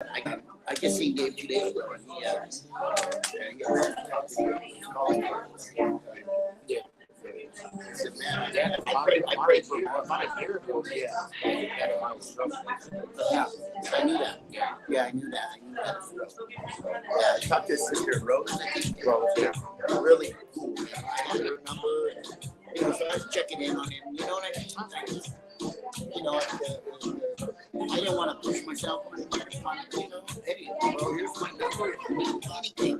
I just seen Dave 2 days ago. And yeah. I said, man, I prayed for about a year ago. Yeah. Yeah. I knew that. Yeah, I knew that. Yeah, I talked to his sister Rose. I think Rose. Yeah. Really cool. I had her number. So I was checking in on him. You know what I mean? I didn't want to push myself on it. Hey, well, here's my number. If you need anything,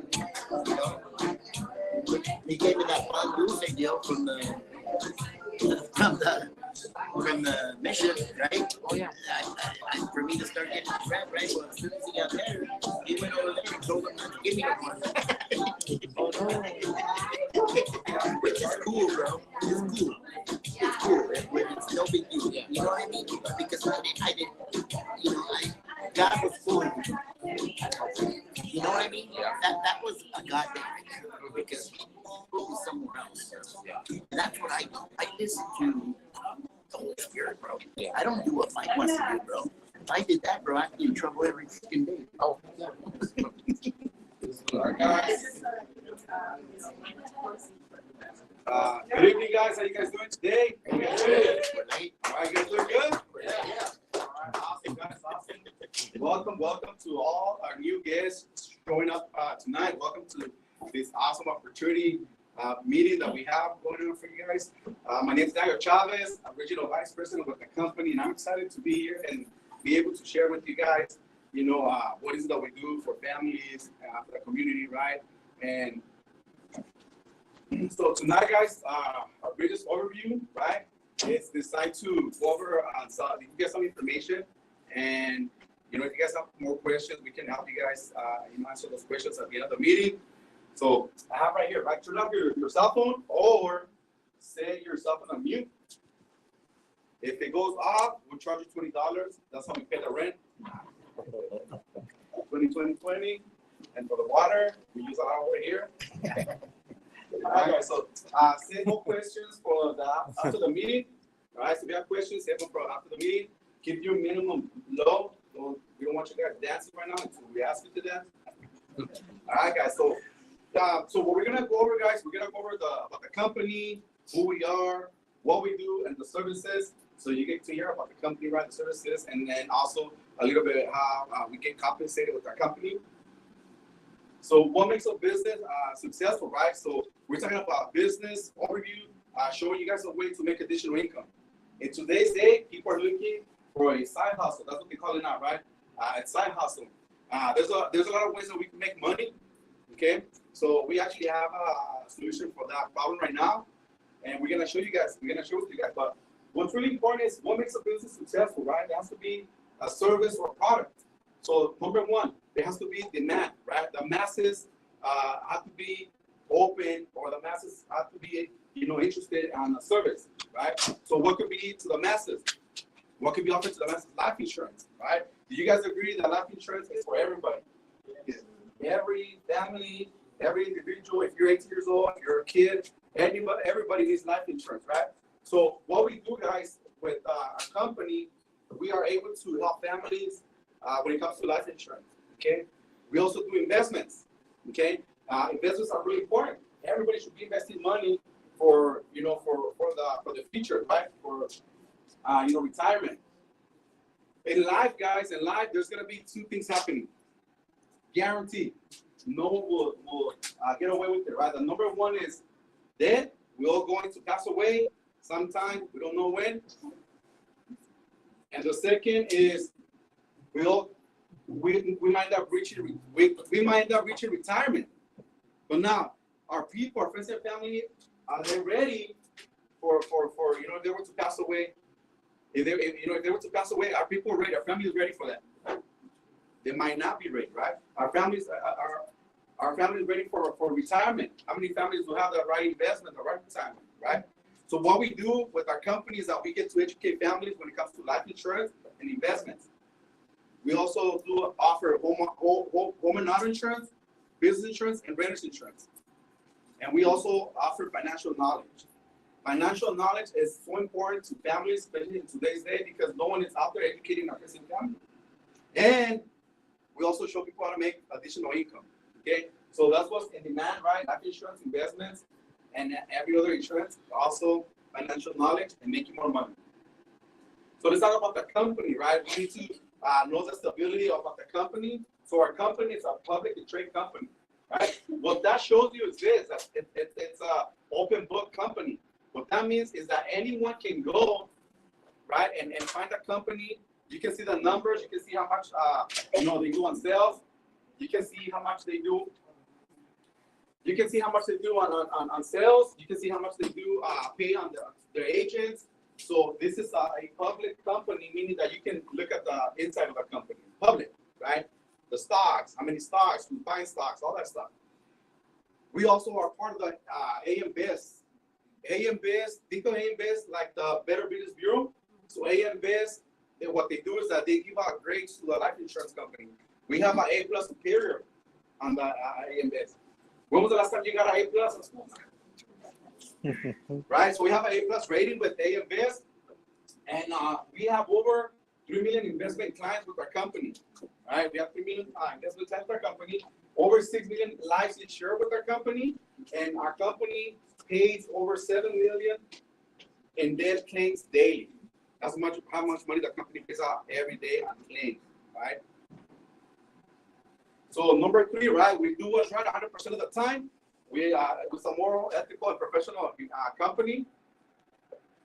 he gave me that Juan Dulce deal from the mission, right? Oh yeah. For me to start getting the rap, right? Well, as soon as he got there, he went over there and told him not to give me no more. Oh no. Which is cool, bro. It's cool. It's cool. It's no big deal. You know what I mean? Because I didn't, God was fooling me. You know what I mean? That was a God thing because he put me somewhere else. And that's what I do. I listen to the Holy Spirit, bro. I don't do what Mike wants to do, bro. If I did that, bro, I'd be in trouble every freaking day. Oh, yeah. Good evening, guys. How you guys doing today? All right, you guys doing good? Yeah. All right, awesome, guys. Awesome. Welcome to all our new guests showing up tonight. Welcome to this awesome opportunity meeting that we have going on for you guys. My name is Daniel Chavez. I'm regional vice president with the company, and I'm excited to be here and be able to share with you guys, what is it that we do for families, for the community, right? And so tonight, guys, our biggest overview, right, is designed to go over you get some information, and if you guys have more questions, we can help you guys, answer those questions at the end of the meeting. So I have right here, right, turn off your cell phone or set your cell phone on mute. If it goes off, we'll charge you $20. That's how we pay the rent. 20. And for the water, we use our over here. All right, guys, so save more questions for after the meeting. All right, so if you have questions, save them for after the meeting. Keep your minimum low. We don't want you guys dancing right now until we ask you to dance. All right, guys, so what we're going to go over, guys, we're going to go over about the company, who we are, what we do, and the services. So you get to hear about the company, right, the services, and then also a little bit how we get compensated with our company. So what makes a business successful, right? So we're talking about business overview, showing you guys a way to make additional income. In today's day, people are looking for a side hustle. That's what they call it now, right? It's side hustle. There's a lot of ways that we can make money. Okay, so we actually have a solution for that problem right now, and we're gonna show you guys. We're gonna share with you guys. But what's really important is what makes a business successful, right? It has to be a service or a product. So number one, there has to be demand, right? The masses have to be open, or the masses have to be, interested in a service, right? So what could be to the masses? What could be offered to the masses? Life insurance, right? Do you guys agree that life insurance is for everybody? Yes. Every family, every individual. If you're 18 years old, if you're a kid, everybody needs life insurance, right? So what we do, guys, with our company, we are able to help families when it comes to life insurance. Okay. We also do investments. Okay. Investments are really important. Everybody should be investing money for the future, right? For retirement. In life, guys, there's gonna be two things happening. Guaranteed. No one will get away with it, right? The number one is death. We're all going to pass away sometime. We don't know when. And the second is we might end up reaching retirement. But now our people, our friends and family, are they ready for if they were to pass away? If they were to pass away, our people are ready. Our family is ready for that. They might not be ready, right? Our families are ready for retirement. How many families will have the right investment, the right retirement, right? So what we do with our company is that we get to educate families when it comes to life insurance and investments. We also do offer home and auto insurance, business insurance, and renters insurance. And we also offer financial knowledge. Financial knowledge is so important to families, especially in today's day, because no one is out there educating our friends and family. And we also show people how to make additional income. Okay, so that's what's in demand, right? Life insurance, investments, and every other insurance. Also, financial knowledge and making more money. So let's talk about the company, right? We need to know the stability of the company. So our company is a publicly traded company, right? What that shows you is this: that it's a open book company. What that means is that anyone can go, right, and find a company. You can see the numbers. You can see how much they do on sales. You can see how much they do. You can see how much they do on sales. You can see how much they do pay on their agents. So this is a public company, meaning that you can look at the inside of the company. Public, right? The stocks, how many stocks, who's buying stocks, all that stuff. We also are part of the AM Best. AM Best, think of AM Best like the Better Business Bureau. So AM Best, what they do is that they give out grades to the life insurance company. We have an A+ superior on the AM Best. When was the last time you got an A+ in school? Right, so we have an A+ rating with AM Best, and we have over 3 million investment clients with our company. Right, we have 3 million investment clients with our company, over 6 million lives insured with our company, and our company pays over 7 million in death claims daily. That's how much money the company pays out every day on claims, right? So number 3, right, we do what's right 100% of the time. We with a moral, ethical, and professional company,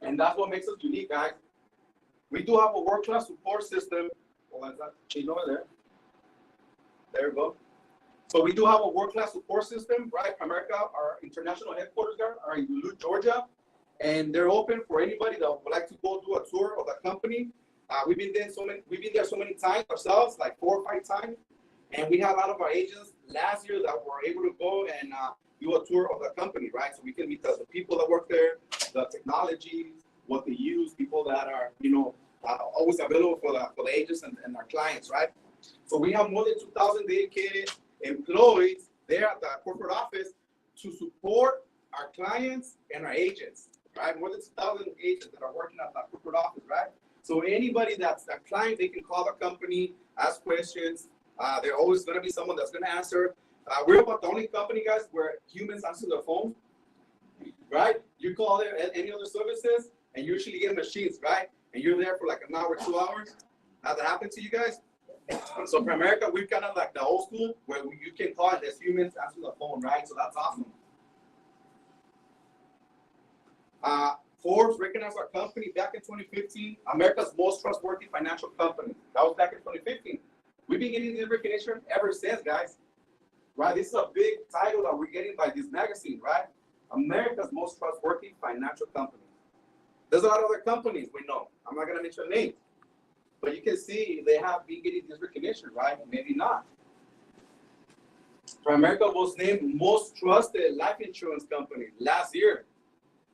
and that's what makes us unique, guys. We do have a world-class support system. Hold on, change over there. There we go. So we do have a world-class support system, right? Primerica, our international headquarters there are in Duluth, Georgia, and they're open for anybody that would like to go do a tour of the company. We've been there so many times ourselves, like 4 or 5 times, and we have a lot of our agents last year that were able to go and do a tour of the company, right? So we can meet the people that work there, the technology, what they use, people that are, always available for the agents and our clients, right? So we have more than 2,000 dedicated employees there at the corporate office to support our clients and our agents, right? More than 2,000 agents that are working at the corporate office, right? So anybody that's a client, they can call the company, ask questions. There's always going to be someone that's going to answer. We're about the only company, guys, where humans answer the phone, right? You call there at any other services, and you usually get machines, right? And you're there for like an hour, 2 hours. Has that happened to you guys? So Primerica, we're kind of like the old school, where you can call it as humans answer the phone, right? So that's awesome. Forbes recognized our company back in 2015, America's most trustworthy financial company. That was back in 2015. We've been getting this recognition ever since, guys. Right? This is a big title that we're getting by this magazine, right? America's most trustworthy financial company. There's a lot of other companies we know. I'm not going to mention names. But you can see they have been getting this recognition, right? Maybe not. Primerica was named most trusted life insurance company last year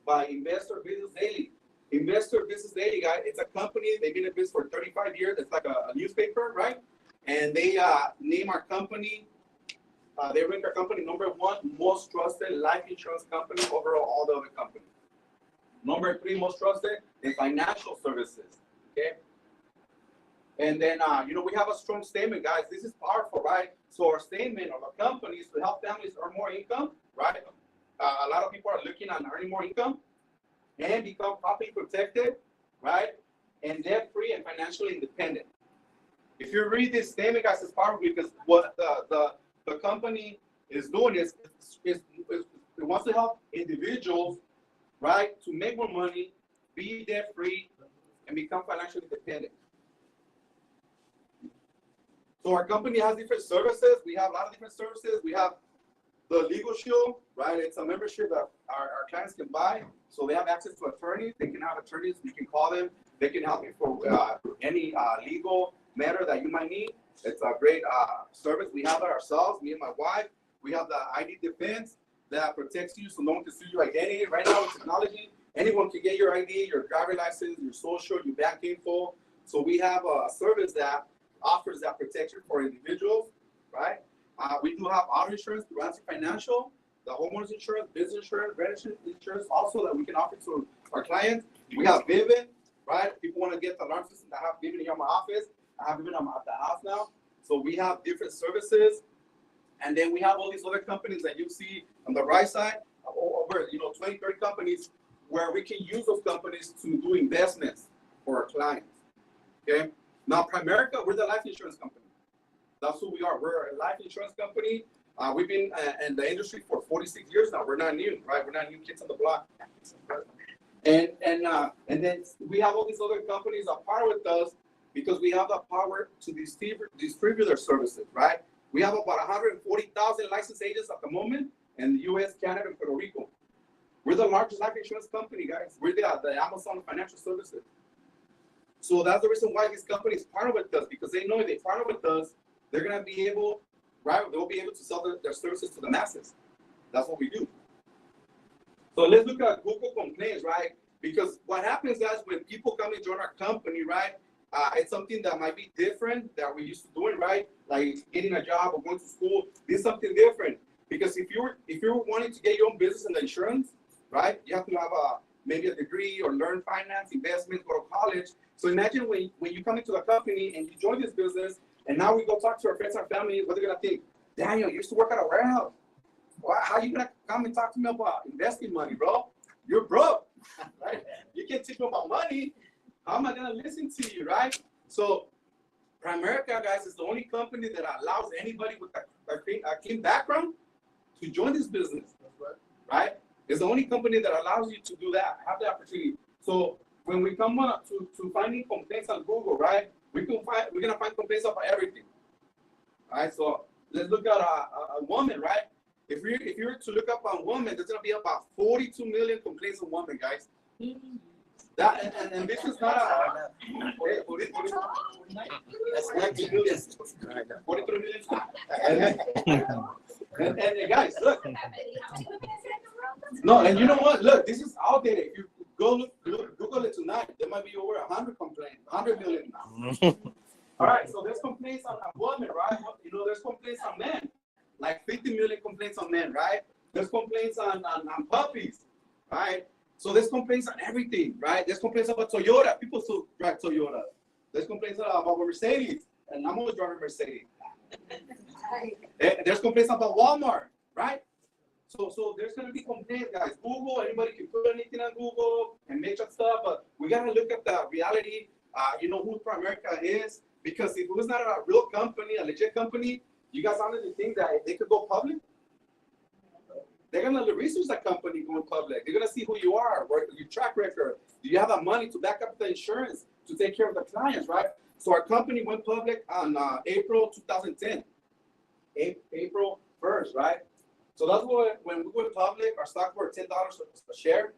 by Investor Business Daily. Investor Business Daily, guys, it's a company, they've been in business for 35 years. It's like a newspaper, right? And they name our company, they rank our company #1 most trusted life insurance company over all the other companies. #3 most trusted in financial services, okay? And then, we have a strong statement, guys. This is powerful, right? So our statement of our company is to help families earn more income, right? A lot of people are looking at earning more income and become properly protected, right? And debt-free and financially independent. If you read this statement, guys, it's powerful because what the company is doing is it wants to help individuals, right, to make more money, be debt-free, and become financially independent. So our company has different services. We have a lot of different services. We have the Legal Shield, right? It's a membership that our clients can buy. So they have access to attorneys. They can have attorneys. You can call them. They can help you for any legal matter that you might need. It's a great service. We have it ourselves, me and my wife. We have the ID defense that protects you so no one can see your identity. Right now with technology, anyone can get your ID, your driver's license, your social, your bank info. So we have a service that offers that protection for individuals, right? We do have auto insurance through Answer Financial, the homeowners insurance, business insurance, registered insurance also that we can offer to our clients. We have Vivint, right? People want to get the alarm system. I have Vivint here in my office. I have Vivint at the house now. So we have different services, and then we have all these other companies that you see on the right side, over 20, 30 companies where we can use those companies to do investments for our clients. Okay. Now, Primerica, we're the life insurance company. That's who we are. We're a life insurance company. We've been in the industry for 46 years now. We're not new, right? We're not new kids on the block. And then we have all these other companies that partner with us because we have the power to distribute their services, right? We have about 140,000 licensed agents at the moment in the U.S., Canada, and Puerto Rico. We're the largest life insurance company, guys. We're the Amazon Financial Services. So that's the reason why these companies partner with us, because they know if they partner with us, they're going to be able, right? They'll be able to sell their services to the masses. That's what we do. So let's look at Google complaints, right? Because what happens, guys, when people come and join our company, right? It's something that might be different that we used to doing, right? Like getting a job or going to school. This is something different. Because if you're wanting to get your own business in the insurance, right? You have to have maybe a degree or learn finance, investment, go to college. So imagine when you come into the company and you join this business, and now we go talk to our friends and family, what they're gonna think? Daniel, you used to work at a warehouse. How are you gonna come and talk to me about investing money, bro? You're broke, right? You can't teach me about money. How am I gonna listen to you, right? So Primerica, guys, is the only company that allows anybody with a clean background to join this business, right? It's the only company that allows you to do that, have the opportunity. So when we come up to finding complaints on Google, right? We're gonna find complaints about everything. All right, so let's look at a woman, right? If you were to look up on women, there's gonna be about 42 million complaints on women, guys. That and this is not a hey, 43 million. 43 million. And guys, look. No, and you know what? Look, this is outdated. If you Google it tonight, there might be over 100 complaints, 100 million now. All right, so there's complaints on women, right? There's complaints on men, like 50 million complaints on men, right? There's complaints on puppies, right? So there's complaints on everything, right? There's complaints about Toyota. People still drive Toyota. There's complaints about Mercedes, and I'm always driving Mercedes. There's complaints about Walmart, right? So there's gonna be complaints, guys. Google, anybody can put anything on Google and make up stuff, but we gotta look at the reality. Who Primerica is, because if it was not a real company, a legit company, you guys honestly think that if they could go public, they're gonna research that company going public. They're gonna see who you are, what your track record. Do you have the money to back up the insurance to take care of the clients, right? So our company went public on April 2010, April 1st, right? So that's when we went public, our stock were $10 a share.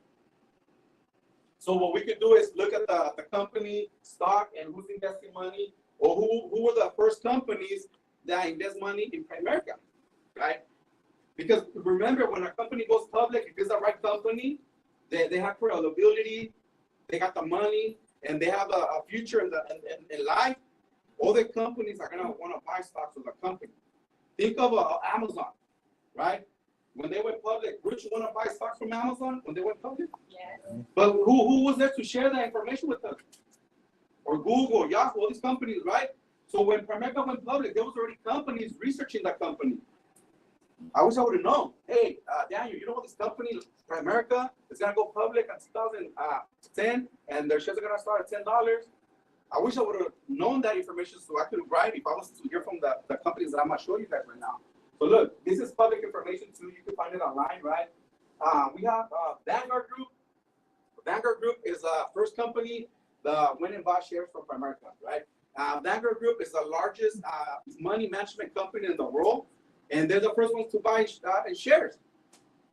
So what we could do is look at the company stock and who's investing money, or who were the first companies that invest money in Primerica, right? Because remember, when a company goes public, if it's the right company, they have credibility, they got the money, and they have a future in life, other companies are gonna want to buy stocks of the company. Think of Amazon, right? When they went public, Rich want to buy stocks from Amazon when they went public? Yes. But who was there to share that information with us? Or Google, Yahoo, all these companies, right? So when Primerica went public, there was already companies researching that company. I wish I would have known. Hey, Daniel, you know what this company, Primerica, is going to go public in 2010, and their shares are going to start at $10. I wish I would have known that information so I could write if I was to hear from the companies that I'm going to show you guys right now. So look, this is public information too. You can find it online, right? We have Vanguard Group. Vanguard Group is the first company that went and bought shares from Primerica, right? Vanguard Group is the largest money management company in the world, and they're the first ones to buy shares.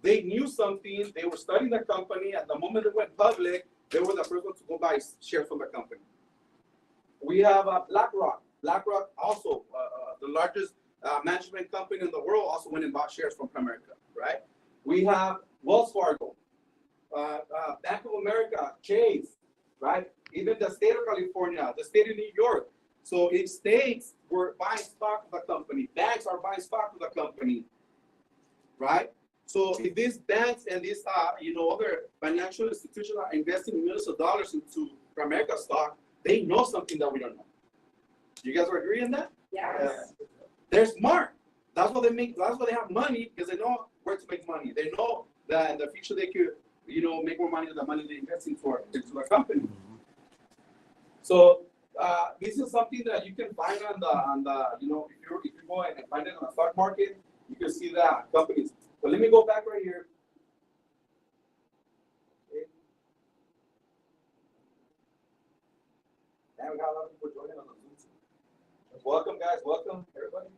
They knew something. They were studying the company. At the moment it went public, they were the first ones to go buy shares from the company. We have BlackRock. BlackRock also the largest management company in the world, also went and bought shares from Primerica, right? We have Wells Fargo, Bank of America, Chase, right? Even the state of California, the state of New York. So if states were buying stock of the company, banks are buying stock of the company, right? So if these banks and these other financial institutions are investing millions of dollars into Primerica stock, they know something that we don't know. You guys are agreeing on that? Yes. They're smart. That's what they make. That's why they have money, because they know where to make money. They know that in the future they could, make more money than the money they invest into their company. So this is something that you can find on the if you go and find it on the stock market, you can see that companies. But let me go back right here. Okay. And we got a lot of people joining on the Zoom. Welcome, guys. Welcome, everybody.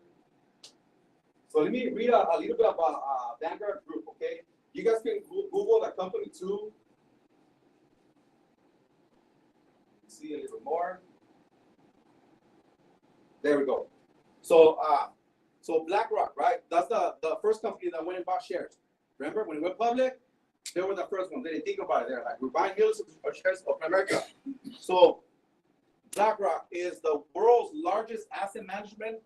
So let me read a little bit about Vanguard Group, okay? You guys can Google that company too. See a little more. There we go. So BlackRock, right? That's the first company that went and bought shares. Remember when it went public? They were the first one. They didn't think about it. They're like, we're buying millions of shares of America. So BlackRock is the world's largest asset management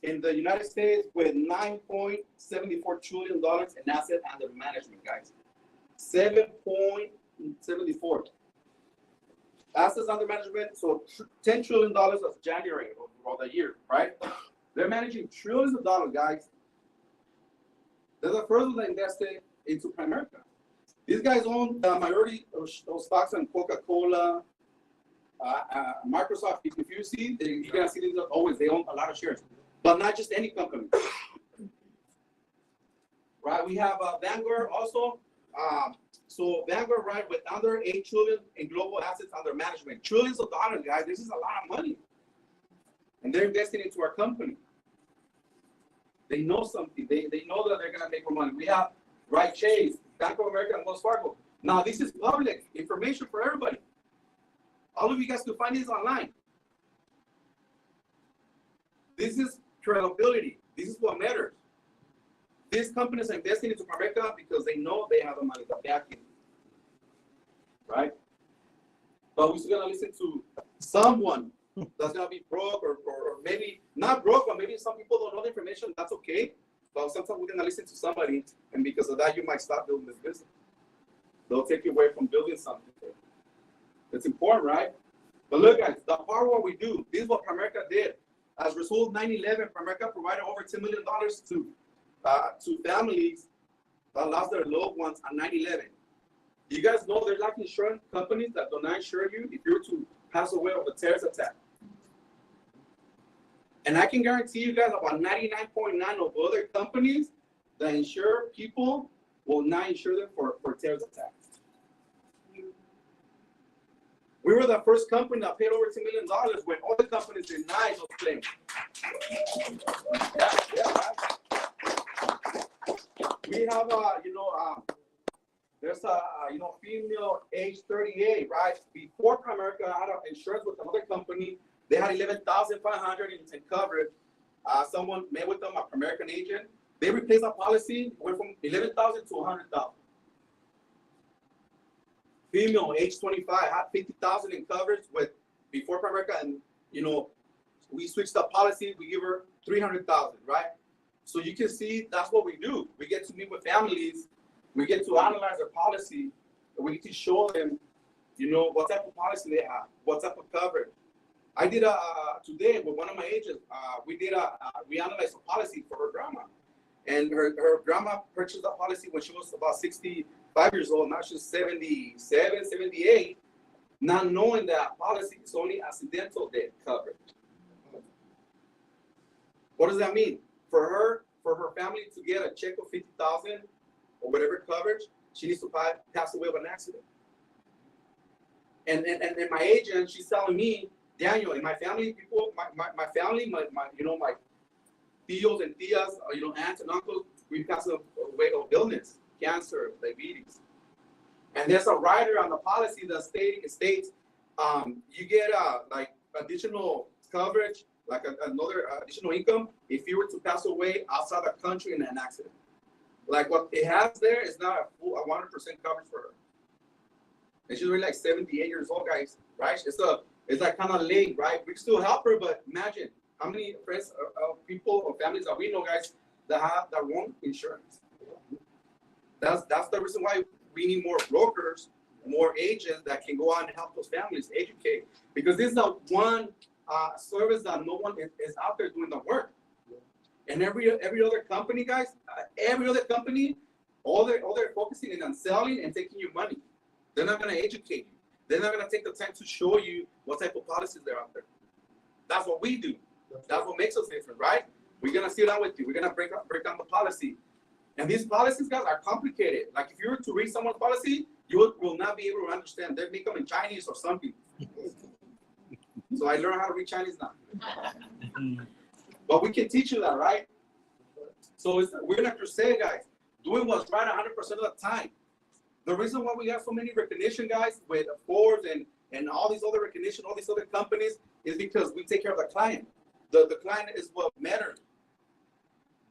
in the United States with $9.74 trillion in asset under management, guys. 7.74 assets under management. So $10 trillion of January of the year, right? They're managing trillions of dollars, guys. They're the first one that invested into Primerica. These guys own the majority of stocks on Coca-Cola, Microsoft. If you see, you're gonna see these always. They own a lot of shares. But not just any company, right? We have Vanguard also. So Vanguard, right, with under $8 trillion in global assets under management, trillions of dollars, guys. This is a lot of money, and they're investing into our company. They know something. They know that they're gonna make more money. We have Chase, Bank of America, and Wells Fargo. Now this is public information for everybody. All of you guys can find this online. This is credibility. This is what matters. These companies are investing into Primerica because they know they have the money, the backing, right? But we're still gonna listen to someone that's gonna be broke or maybe not broke, but maybe some people don't know the information. That's okay. But sometimes we're gonna listen to somebody, and because of that, you might stop building this business. They'll take you away from building something. It's important, right? But look, guys, the part of what we do, this is what Primerica did. As a result of 9/11, Primerica provided over $10 million to families that lost their loved ones on 9/11. You guys know there's like insurance companies that do not insure you if you were to pass away of a terrorist attack. And I can guarantee you guys about 99.9% of other companies that insure people will not insure them for terrorist attacks. We were the first company that paid over $10 million when other companies denied those claims. We have, there's a, female age 38, right? Before Primerica had insurance with another company, they had $11,500 in coverage. Someone met with them, a Primerica agent. They replaced our policy, went from $11,000 to $100,000. Female, age 25, had $50,000 in coverage with before Primerica, and we switched the policy. We give her $300,000, right? So you can see that's what we do. We get to meet with families. We get to analyze their policy. And we get to show them, what type of policy they have, what type of coverage. I did today with one of my agents. We analyzed a policy for her grandma, and her grandma purchased a policy when she was about 65 years old. Now she's 77, 78, not knowing that policy is only accidental death coverage. What does that mean? For her family to get a check of $50,000 or whatever coverage, she needs to pass away of an accident. And my agent, she's telling me, Daniel, in my family, people, my family, my tios and tias, aunts and uncles, we pass away of illness, cancer, diabetes. And there's a rider on the policy that states you get like additional coverage, like another additional income if you were to pass away outside the country in an accident. Like what it has there is not a 100% coverage for her. And she's already like 78 years old, guys, right? It's like kind of late, right? We can still help her, but imagine how many friends, people, or families that we know, guys, that want insurance. That's the reason why we need more brokers, more agents that can go out and help those families educate. Because this is not one service that no one is out there doing the work. And every other company, guys, every other company, all they're focusing is on selling and taking your money. They're not going to educate you. They're not going to take the time to show you what type of policies they're out there. That's what we do. That's what makes us different, right? We're going to sit down with you. We're going to break down the policy. And these policies, guys, are complicated. Like if you were to read someone's policy, you will not be able to understand. They make them in Chinese or something. So I learned how to read Chinese now. But we can teach you that, right? So we're in a crusade, guys, doing what's right 100% of the time. The reason why we have so many recognition, guys, with Forbes and all these other recognition, all these other companies, is because we take care of the client. The client is what matters.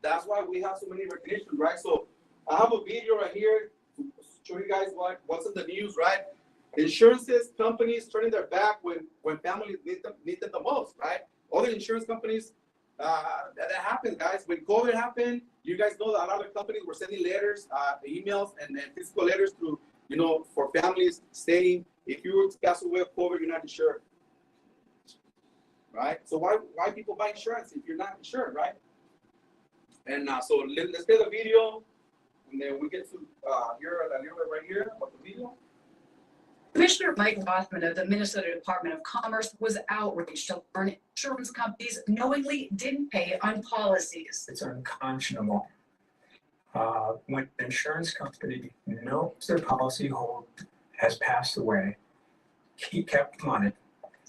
That's why we have so many recognition, right? So I have a video right here to show you guys what's in the news, right? Insurances companies turning their back when families need them the most, right? Other insurance companies, that happens, guys. When COVID happened, you guys know that a lot of companies were sending letters, emails, and physical letters to, for families stating, if you were to pass away of COVID, you're not insured, right? So why people buy insurance if you're not insured, right? And so let's play the video, and then we get to hear a little bit right here about the video. Commissioner Mike Rothman of the Minnesota Department of Commerce was outraged to learn insurance companies knowingly didn't pay on policies. It's unconscionable. When an insurance company knows their policyholder has passed away, he kept money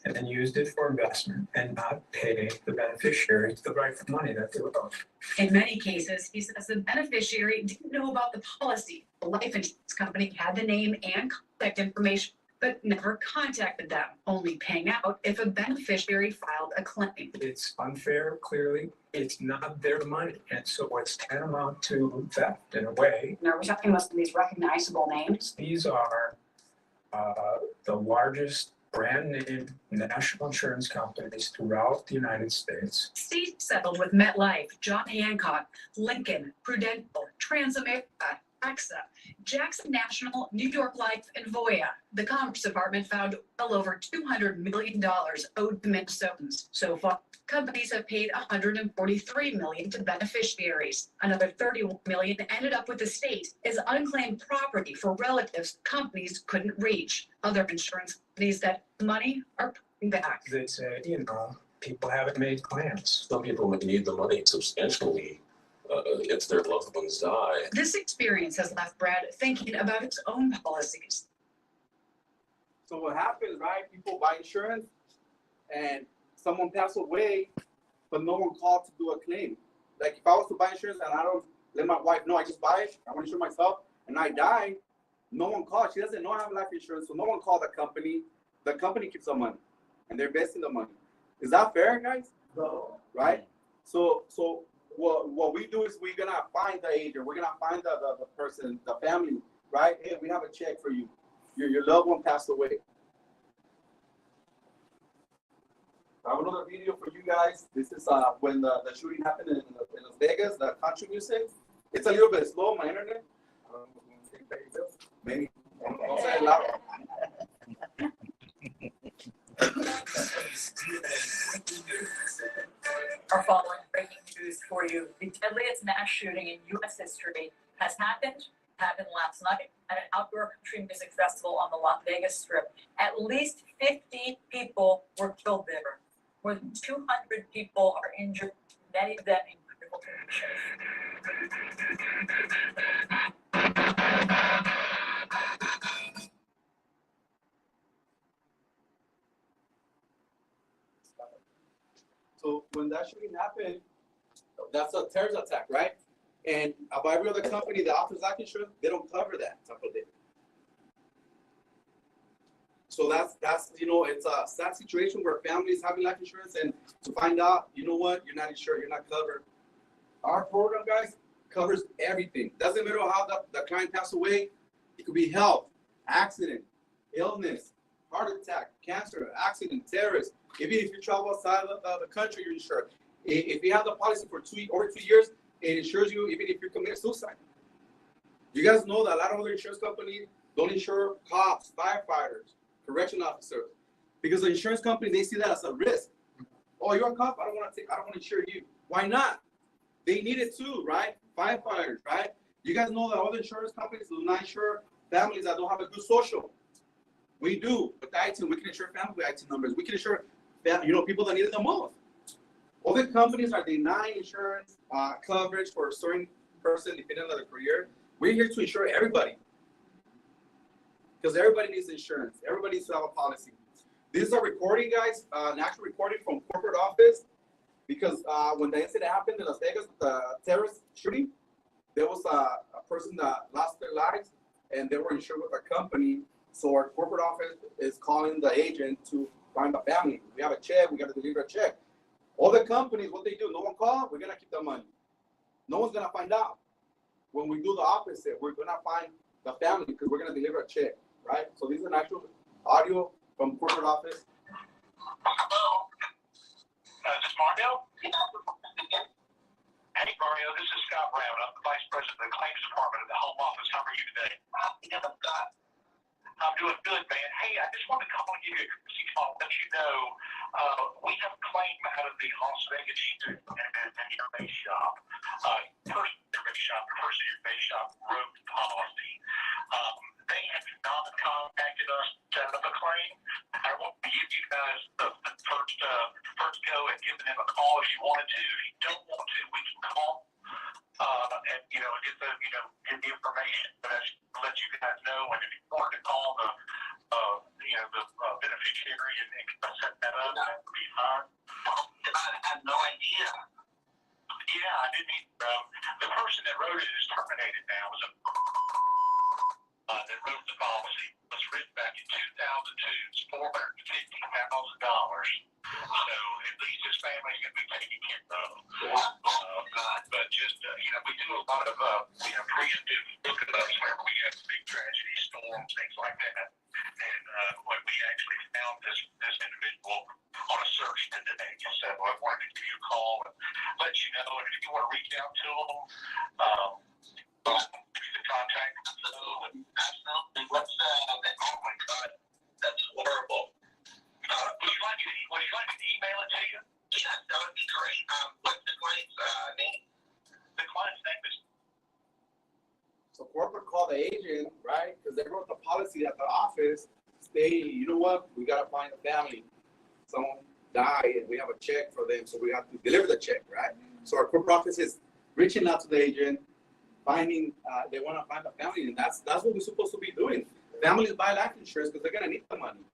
and then used it for investment and not pay the beneficiaries the rightful money that they were owed. In many cases, he says the beneficiary didn't know about the policy. The life insurance company had the name and contact information, but never contacted them, only paying out if a beneficiary filed a claim. It's unfair, clearly. It's not their money. And so it's tantamount to theft in a way. Now, are we talking about some of these recognizable names? These are the largest brand name national insurance companies throughout the United States. State settled with MetLife, John Hancock, Lincoln, Prudential, Transamerica, AXA, Jackson National, New York Life, and Voya. The Commerce Department found well over $200 million owed to Minnesotans. So far, companies have paid $143 million to beneficiaries. Another $31 million ended up with the state as unclaimed property for relatives companies couldn't reach. Other insurance companies that money are putting back. They say, people haven't made plans. Some people need the money substantially if their loved ones die. This experience has left Brad thinking about his own policies. So what happens, right? People buy insurance and someone passed away, but no one called to do a claim. Like if I was to buy insurance and I don't let my wife know, I just buy it, I want to insure myself, and I die, no one called. She doesn't know I have life insurance, so no one called the company. The company keeps the money, and they're investing the money. Is that fair, guys? No. Right? So what we do is we're gonna find the agent, we're gonna find the person, the family, right? Hey, we have a check for you. Your loved one passed away. I have another video for you guys. This is when the shooting happened in Las Vegas, the country music. It's a little bit slow, my internet. Maybe. Don't say it loud. Our following breaking news for you. The deadliest mass shooting in U.S. history has happened last night at an outdoor country music festival on the Las Vegas Strip. At least 50 people were killed there. More than 200 people are injured, many of them in critical conditions. So when that shooting happened, that's a terrorist attack, right? And by every other company that offers life insurance, they don't cover that type of thing. So that's it's a sad situation where families having life insurance and to find out, you know what, you're not insured, you're not covered. Our program, guys, covers everything. Doesn't matter how the client passed away. It could be health, accident, illness, heart attack, cancer, accident, terrorist. Even if you travel outside of the country, you're insured. If you have the policy for over 2 years, it insures you even if you commit suicide. You guys know that a lot of other insurance companies don't insure cops, firefighters, correction officers, because the insurance company, they see that as a risk. Oh, you're a cop? I don't want to insure you. Why not? They need it too, right? Firefighters, right? You guys know that other insurance companies do not insure families that don't have a good social. We do. With ITIN, we can insure family ITIN numbers. We can insure, people that need it the most. Other companies are denying insurance coverage for a certain person depending on their career. We're here to insure everybody. Because everybody needs insurance. Everybody needs to have a policy. This is a recording, guys, an actual recording from corporate office. Because when the incident happened in Las Vegas, the terrorist shooting, there was a person that lost their lives and they were insured with a company. So our corporate office is calling the agent to find the family. We have a check, we got to deliver a check. All the companies, what they do, no one call, we're going to keep the money. No one's going to find out. When we do the opposite, we're going to find the family because we're going to deliver a check, right? So this is an actual audio from corporate office. Hello. Is this Mario? Hey, Mario, this is Scott Brown. I'm the Vice President of the Claims Department of the Home Office. How are you today? I'm doing good, man. Hey, I just wanted to call and give you a courtesy call, let you know we have a claim out of the Las Vegas shooting in your base shop. Person in your base shop wrote the policy. They have not contacted us to set up a claim. I want to give you guys the first go at giving them a call if you wanted to. If you don't want to, we can call and get the information. But I should let you guys know. And if you want to call the beneficiary and set that up, that would be fine. I have no idea. Yeah, I didn't either. The person that wrote it is terminated now. It was that wrote the policy. It was written back in 2002. It's $450,000. So at least his family's going to be taken care of. But just, we do a lot of, preemptive lookups where we have big tragedies, storms, things like that. And when we actually found this individual on a search today, so I wanted to give you a call and let you know. And if you want to reach out to them, give you the contact. Absolutely. What's oh my God, that's horrible. Would you like me to email it to you? Yes, that would be great. What's the client's name? The client's name is. So corporate called the agent, right? Because they wrote the policy at the office. Stating, you know what? We got to find a family. Someone died and we have a check for them. So we have to deliver the check, right? So our corporate office is reaching out to the agent, finding, they want to find a family. And that's what we're supposed to be doing. Families buy life insurance because they're going to need the money.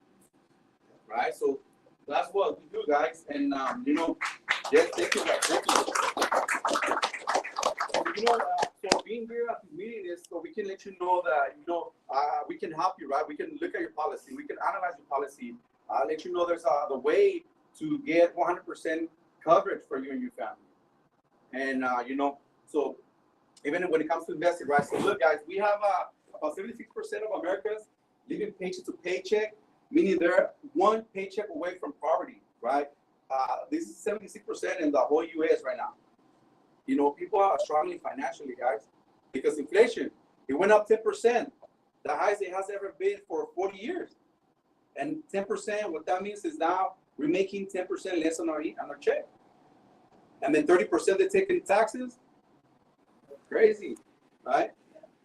Right? So that's what we do, guys. And, yes, thank you, guys. Thank you. So being here at the meeting is so we can let you know that, we can help you, right? We can look at your policy. We can analyze your policy. Let you know there's the way to get 100% coverage for you and your family. And, so even when it comes to investing, right? So look, guys, we have about 76% of Americans living paycheck to paycheck, meaning they're one paycheck away from poverty, right? This is 76% in the whole U.S. right now. People are struggling financially, guys, because inflation, it went up 10%, the highest it has ever been for 40 years. And 10%, what that means is now we're making 10% less on our check. And then 30% they take in taxes. Crazy, right?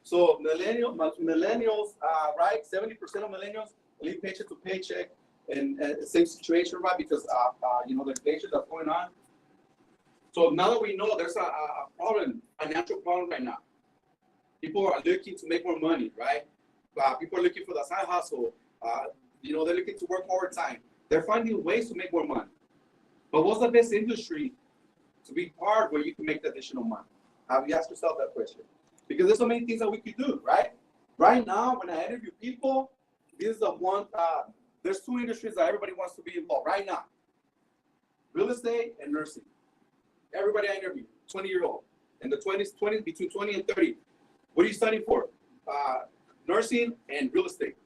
So millennials, right? 70% of millennials live paycheck to paycheck, and same situation, right? Because the inflation that's going on. So now that we know there's a problem, financial problem right now. People are looking to make more money, right? People are looking for the side hustle. They're looking to work overtime. They're finding ways to make more money. But what's the best industry to be part where you can make the additional money? Have you asked yourself that question? Because there's so many things that we could do, right? Right now, when I interview people, this is the one, there's two industries that everybody wants to be involved right now. Real estate and nursing. Everybody I interview, 20-year-old, in the 20s, between 20 and 30. What are you studying for? Nursing and real estate.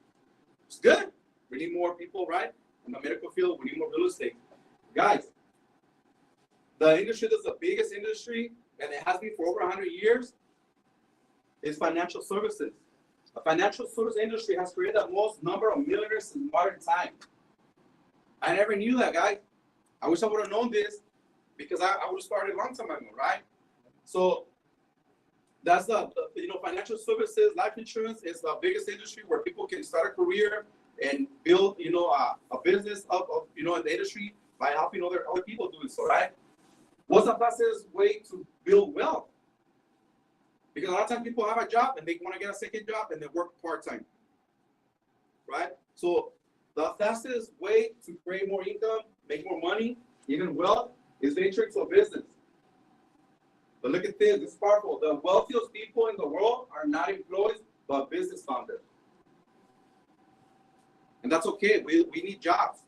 It's good. We need more people, right? In the medical field, we need more real estate. Guys, the industry that's the biggest industry, and it has been for over 100 years, is financial services. The financial service industry has created the most number of millionaires in modern time. I never knew that, guys. I wish I would have known this because I would have started a long time ago, right? So that's the financial services, life insurance is the biggest industry where people can start a career and build, a business of in the industry by helping other people do it. So, right? What's the fastest way to build wealth? Because a lot of times people have a job and they want to get a second job and they work part-time, right? So the fastest way to create more income, make more money, even wealth, is venture into a business. But look at this, it's powerful. The wealthiest people in the world are not employees, but business founders. And that's okay, we need jobs.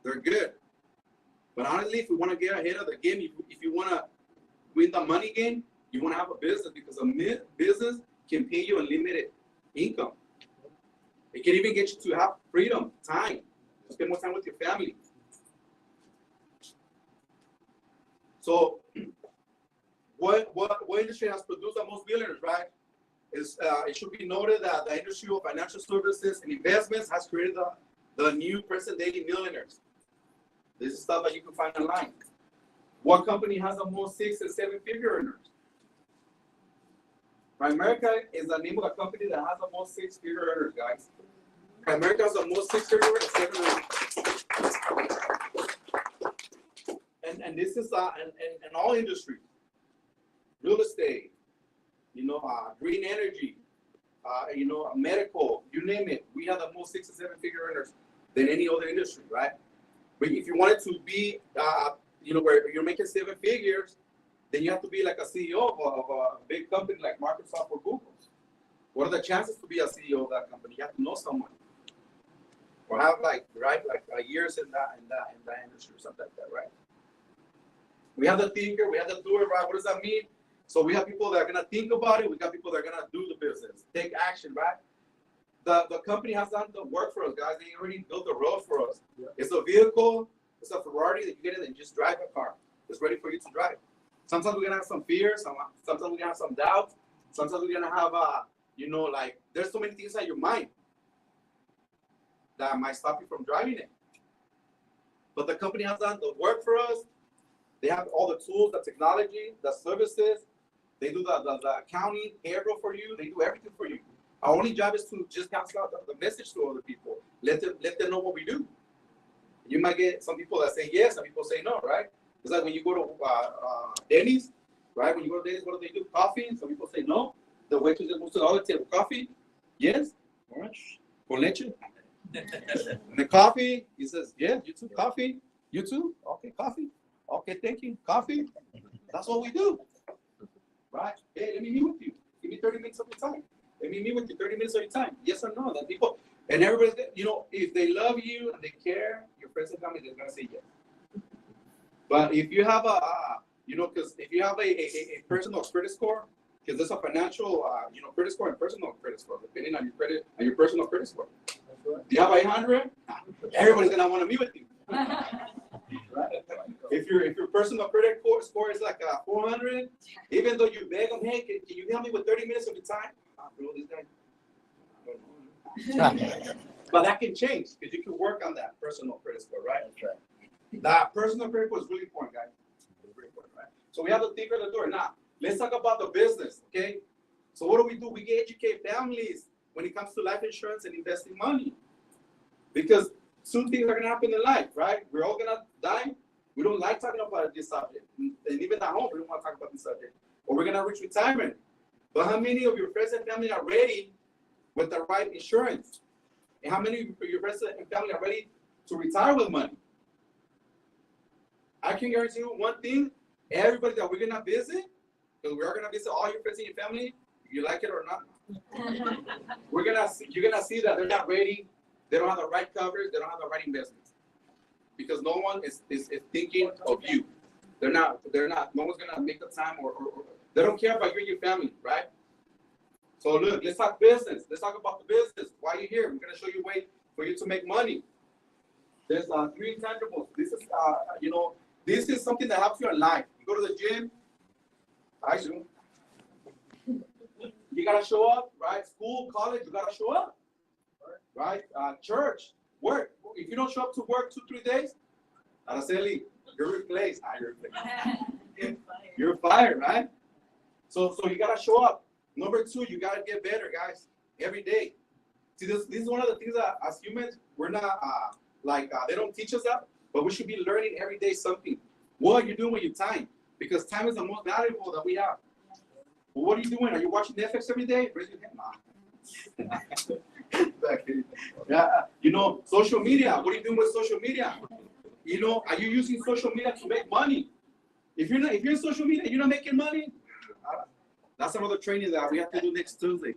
They're good. But honestly, if we want to get ahead of the game, if you want to win the money game, you want to have a business because a business can pay you unlimited income. It can even get you to have freedom, time, to spend more time with your family. So, what industry has produced the most billionaires, right? It should be noted that the industry of financial services and investments has created the new present-day millionaires. This is stuff that you can find online. What company has the most 6- and 7-figure earners? Primerica is the name of the company that has the most 6-figure earners, guys. Primerica has the most 6-figure and 7 earners. And this is in all industries. Real estate, green energy, medical, you name it. We have the most 6- and 7-figure earners than any other industry, right? But if you wanted to be, where you're making 7 figures, then you have to be like a CEO of a big company like Microsoft or Google. What are the chances to be a CEO of that company? You have to know someone, or have years in that industry or something like that, right? We have the thinker, we have the doer, right? What does that mean? So we have people that are gonna think about it. We got people that are gonna do the business, take action, right? The company has done the work for us, guys. They already built the road for us. Yeah. It's a vehicle, it's a Ferrari that you get in and just drive a car. It's ready for you to drive. Sometimes we're gonna have some fears, sometimes we're gonna have some doubts, sometimes we're gonna have there's so many things in your mind that might stop you from driving it. But the company has done the work for us. They have all the tools, the technology, the services. They do the accounting, payroll for you. They do everything for you. Our only job is to just pass out the message to other people. Let them know what we do. You might get some people that say yes, some people say no, right? It's like when you go to Denny's, right? When you go to Denny's, what do they do? Coffee. Some people say no. The waitress just moves to the other table. Coffee? Yes. All right. Con leche. And the coffee, he says, yeah, you too. Coffee. You too? Okay, coffee. Okay, thank you. Coffee. That's what we do. Right? Hey, let me meet with you. Give me 30 minutes of your time. Let me meet with you 30 minutes of your time. Yes or no? That people, and everybody's, if they love you and they care, your friends and family, they're going to say yes. But if you have because if you have a personal credit score, because there's a financial, credit score and personal credit score, depending on your credit and your personal credit score. Right. Do you have 800? Everybody's going to want to meet with you. Right? If your personal credit score is like 400, even though you beg them, hey, can you help me with 30 minutes of your time? Bro, this guy, I don't know. But that can change because you can work on that personal credit score, right? That's right. That personal credit score is really important, guys. Really important, right? So we have the thinker at the door. Now, let's talk about the business, okay? So what do? We educate families when it comes to life insurance and investing money. Because two things are going to happen in life, right? We're all going to die. We don't like talking about this subject. And even at home, we don't want to talk about this subject. Or we're going to reach retirement. But how many of your friends and family are ready with the right insurance? And how many of your friends and family are ready to retire with money? I can guarantee you one thing. Everybody that we're going to visit, because we are going to visit all your friends and your family, if you like it or not, you're going to see that they're not ready. They don't have the right coverage. They don't have the right investments. Because no one is thinking of you. They're not, no one's going to make the time or they don't care about you and your family, right? So look, let's talk business. Let's talk about the business. Why are you here? We're going to show you a way for you to make money. There's 3 intangibles. This is, this is something that helps you in life. You go to the gym. I do. You got to show up, right? School, college, you got to show up. Right? Church, work. If you don't show up to work 2-3 days, Araceli, you're replaced. You're replaced. You're fired, right? So you gotta show up. Number 2, you gotta get better, guys, every day. See, this is one of the things that as humans, we're not they don't teach us that, but we should be learning every day something. What are you doing with your time? Because time is the most valuable that we have. Well, what are you doing? Are you watching Netflix every day? Raise your hand. Nah. Yeah, social media. What are you doing with social media? Are you using social media to make money? If you're in social media, you're not making money. That's another training that we have to do next Tuesday.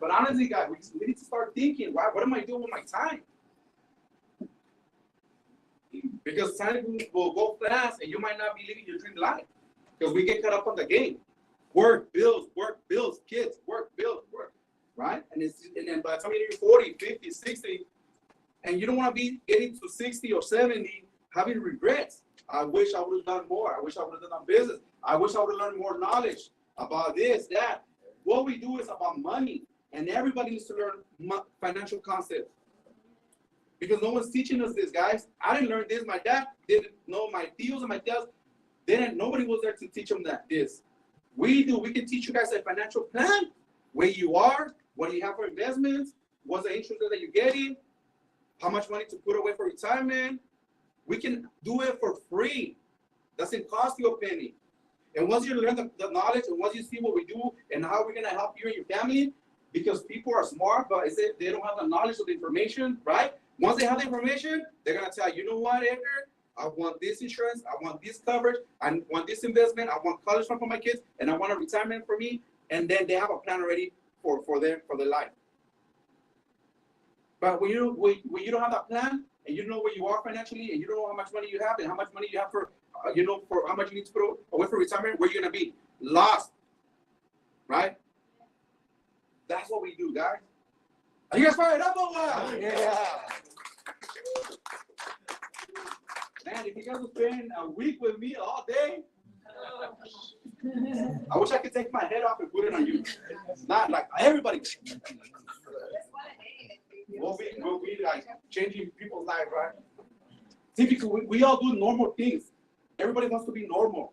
But honestly, guys, we need to start thinking, what am I doing with my time? Because time will go fast and you might not be living your dream life. Because we get caught up on the game. Work, bills, kids, work, bills, work. Right? And then by the time you're 40, 50, 60, and you don't want to be getting to 60 or 70 having regrets. I wish I would have done more. I wish I would have done business. I wish I would have learned more knowledge about this, that. What we do is about money, and everybody needs to learn financial concepts. Because no one's teaching us this, guys. I didn't learn this. My dad didn't know. My tios and my tias didn't. Nobody was there to teach them this. We do. We can teach you guys a financial plan, where you are, what do you have for investments, what's the interest that you're getting, how much money to put away for retirement. We can do it for free. Doesn't cost you a penny. And once you learn the knowledge, and once you see what we do and how we're gonna help you and your family, because people are smart, but they don't have the knowledge of the information, right? Once they have the information, they're gonna tell you know what, Edgar, I want this insurance, I want this coverage, I want this investment, I want college fund for my kids, and I want a retirement for me. And then they have a plan already for their life. But when you don't have that plan, and you don't know where you are financially, and you don't know how much money you have, and how much money you have for how much you need to put away for retirement, where you're gonna be lost, right? That's what we do, guys. Are you guys fired up or what? Yeah. Man, if you guys would spend a week with me all day, I wish I could take my head off and put it on you. Not like everybody. We'll be like changing people's lives, right? See, because we all do normal things. Everybody wants to be normal.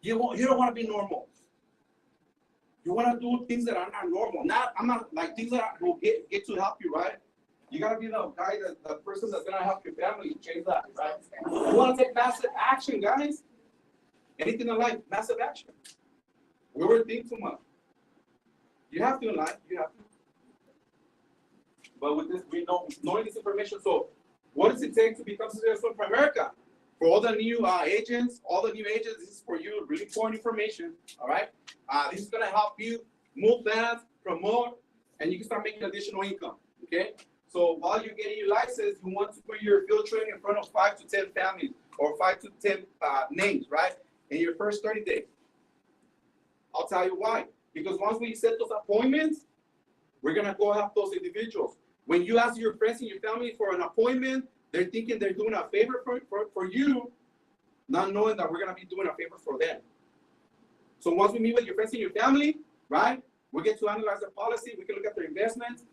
You don't want to be normal. You want to do things that are not normal. I'm not like things that will get to help you, right? You gotta be the guy, the person that's gonna help your family change that, right? You want to take massive action, guys. Anything in life, massive action. We overthink too much. You have to in life. You have to. But with this, knowing this information. So, what does it take to become successful in America? For all the new agents, this is for you. Really important information. All right. This is gonna help you move fast, promote, and you can start making additional income. Okay. So while you're getting your license, you want to put your field training in front of 5 to 10 families or 5 to 10 names, right? In your first 30 days. I'll tell you why. Because once we set those appointments, we're gonna go help those individuals. When you ask your friends and your family for an appointment, they're thinking they're doing a favor for you, not knowing that we're gonna be doing a favor for them. So once we meet with your friends and your family, right, we get to analyze their policy, we can look at their investments,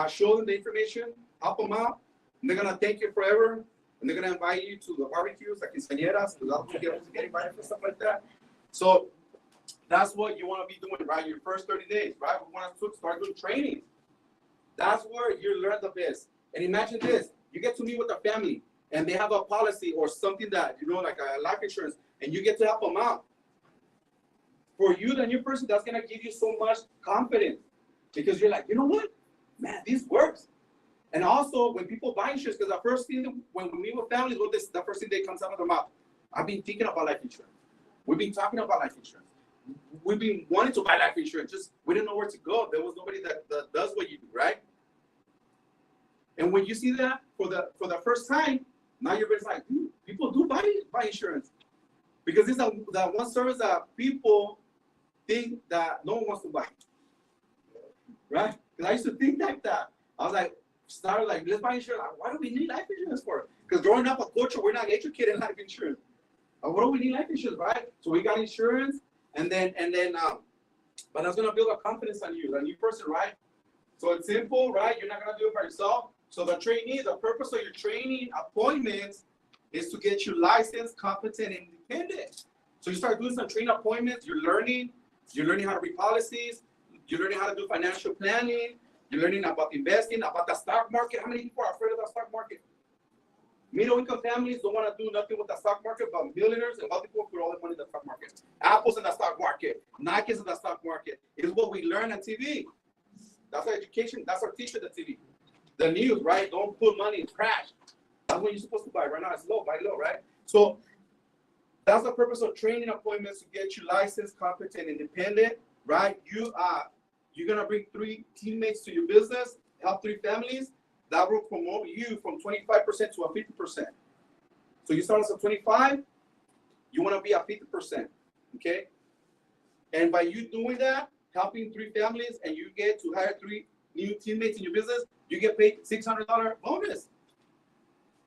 show them the information, help them out, and they're gonna thank you forever, and they're gonna invite you to the barbecues, like quinceañeras, because I'll get invited for stuff like that. So that's what you wanna be doing, right, your first 30 days, right? We wanna start doing training. That's where you learn the best. And imagine this, you get to meet with a family, and they have a policy or something that, like a life insurance, and you get to help them out. For you, the new person, that's gonna give you so much confidence, because you're like, you know what? Man, this works. And also, when people buy insurance, because the first thing when we meet with families, the first thing that comes out of their mouth, I've been thinking about life insurance. We've been talking about life insurance. We've been wanting to buy life insurance, just we didn't know where to go. There was nobody that does what you do, right? And when you see that for the first time, now you're just like, people do buy insurance. Because it's that one service that people think that no one wants to buy. Right? Because I used to think like that. I was like, let's buy insurance. Like, why do we need life insurance for? Because growing up a culture, we're not educated in life insurance. What do we need life insurance, right? So we got insurance, but that's gonna build a confidence on you, a new person, right? So it's simple, right? You're not gonna do it by yourself. So the purpose of your training appointments is to get you licensed, competent, and independent. So you start doing some training appointments, you're learning how to read policies, you're learning how to do financial planning, you're learning about investing, about the stock market. How many people are afraid of the stock market? Middle-income families don't want to do nothing with the stock market, but millionaires and wealthy people put all their money in the stock market. Apple's in the stock market, Nike's in the stock market. It's what we learn on TV. That's our education, that's our teacher on TV. The news, right? Don't put money in crash. That's what you're supposed to buy. Right now it's low, buy low, right? So that's the purpose of training appointments, to get you licensed, competent, independent, right? You're gonna bring 3 teammates to your business, help 3 families. That will promote you from 25% to a 50%. So you start as a 25, you want to be at 50%, okay? And by you doing that, helping 3 families, and you get to hire 3 new teammates in your business, you get paid $600 bonus,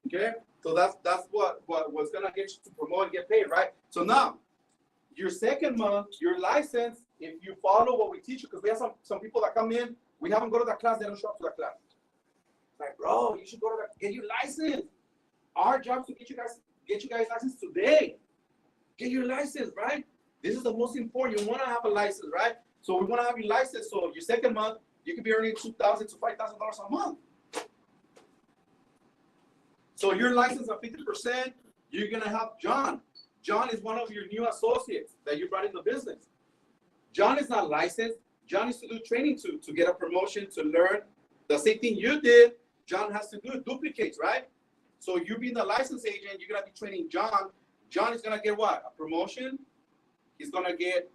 okay? So that's what's gonna get you to promote and get paid, right? So now, your second month, your license, if you follow what we teach you, because we have some people that come in, we have them go to that class, they don't show up to that class. Like, bro, you should go to get your license. Our job is to get you guys license today. Get your license, right? This is the most important. You want to have a license, right? So we want to have your license. So your second month, you could be earning $2,000 to $5,000 a month. So your license at 50%, you're gonna have John. John is one of your new associates that you brought in the business. John is not licensed. John needs to do training to get a promotion, to learn the same thing you did. John has to do it, duplicates, right? So you being the license agent, you're gonna be training John. John is gonna get what? A promotion. He's gonna get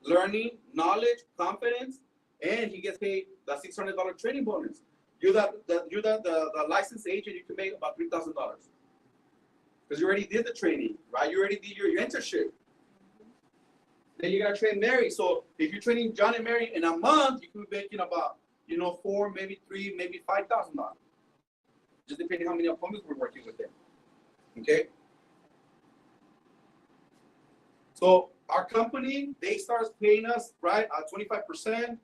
learning, knowledge, confidence, and he gets paid the $600 training bonus. You're the license agent, you can make about $3,000 because you already did the training, right? You already did your internship. Then you're gonna train Mary. So if you're training John and Mary in a month, you could be making about, $4, maybe $3, maybe $5,000. Just depending how many appointments we're working with them. Okay. So our company, they start paying us, right, at 25%,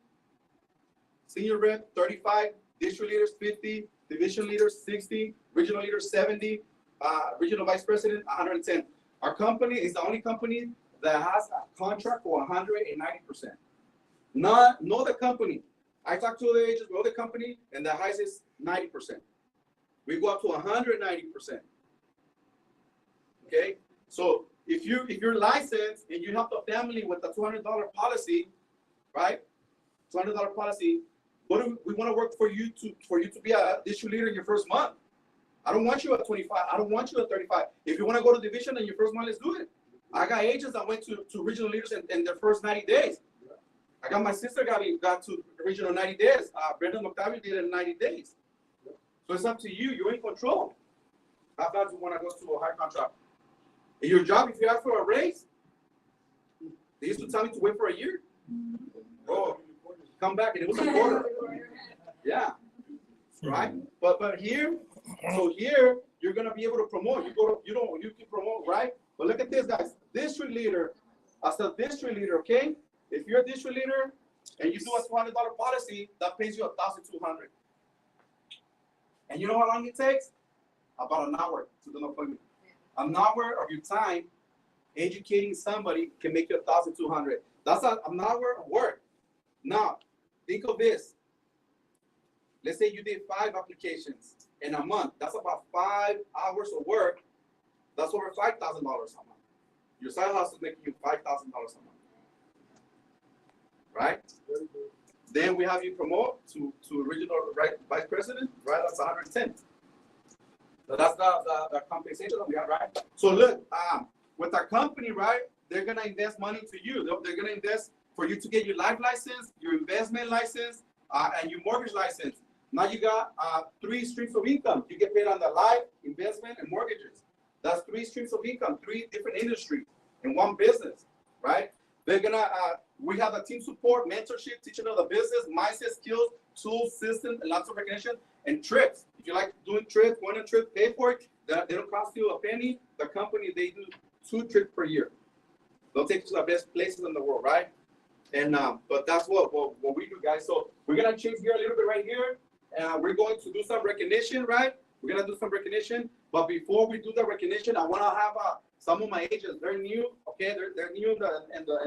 senior rep 35, district leaders 50, division leaders 60, regional leaders 70, regional vice president 110. Our company is the only company that has a contract for 190%. No other company. I talked to other agents with other company, and the highest is 90%. We go up to 190%. Okay, so if you're licensed and you help a family with a $200 policy, right? $200 policy. We want to work for you to be a district leader in your first month. I don't want you at 25. I don't want you at 35. If you want to go to division in your first month, let's do it. I got agents that went to regional leaders in their first 90 days. I got my sister got to regional 90 days. Brendan Octavio did it in 90 days. So it's up to you. You're in control. How about you want to go to a high contract? In your job, if you ask for a raise, they used to tell me to wait for a year. Oh, come back, and it was a quarter. Yeah, right. But here, so here you're gonna be able to promote. You can promote, right? But look at this, guys. District leader, as a district leader, okay? If you're a district leader and you do a $200 policy, that pays you $1,200. And you know how long it takes? About an hour to do an appointment. An hour of your time educating somebody can make you $1,200. That's an hour of work. Now, think of this. Let's say you did 5 applications in a month. That's about 5 hours of work. That's over $5,000 a month. Your side hustle is making you $5,000 a month. Right? Then we have you promote to regional vice president, right? That's 110. So that's the compensation that we have, right? So look, with our company, right, they're gonna invest money to you. They're gonna invest for you to get your life license, your investment license, and your mortgage license. Now you got 3 streams of income. You get paid on the life, investment, and mortgages. That's 3 streams of income, 3 different industries in one business, right? They're gonna, we have a team support, mentorship, teaching of the business, mindset, skills, tools, systems, and lots of recognition, and trips. If you like doing trips, going on trips, pay for it. They don't cost you a penny. The company, they do 2 trips per year. They'll take you to the best places in the world, right? And but that's what we do, guys. So we're gonna change gear a little bit right here. We're going to do some recognition, right? We're gonna do some recognition, but before we do the recognition, I wanna have some of my agents. They're new, okay? They're new in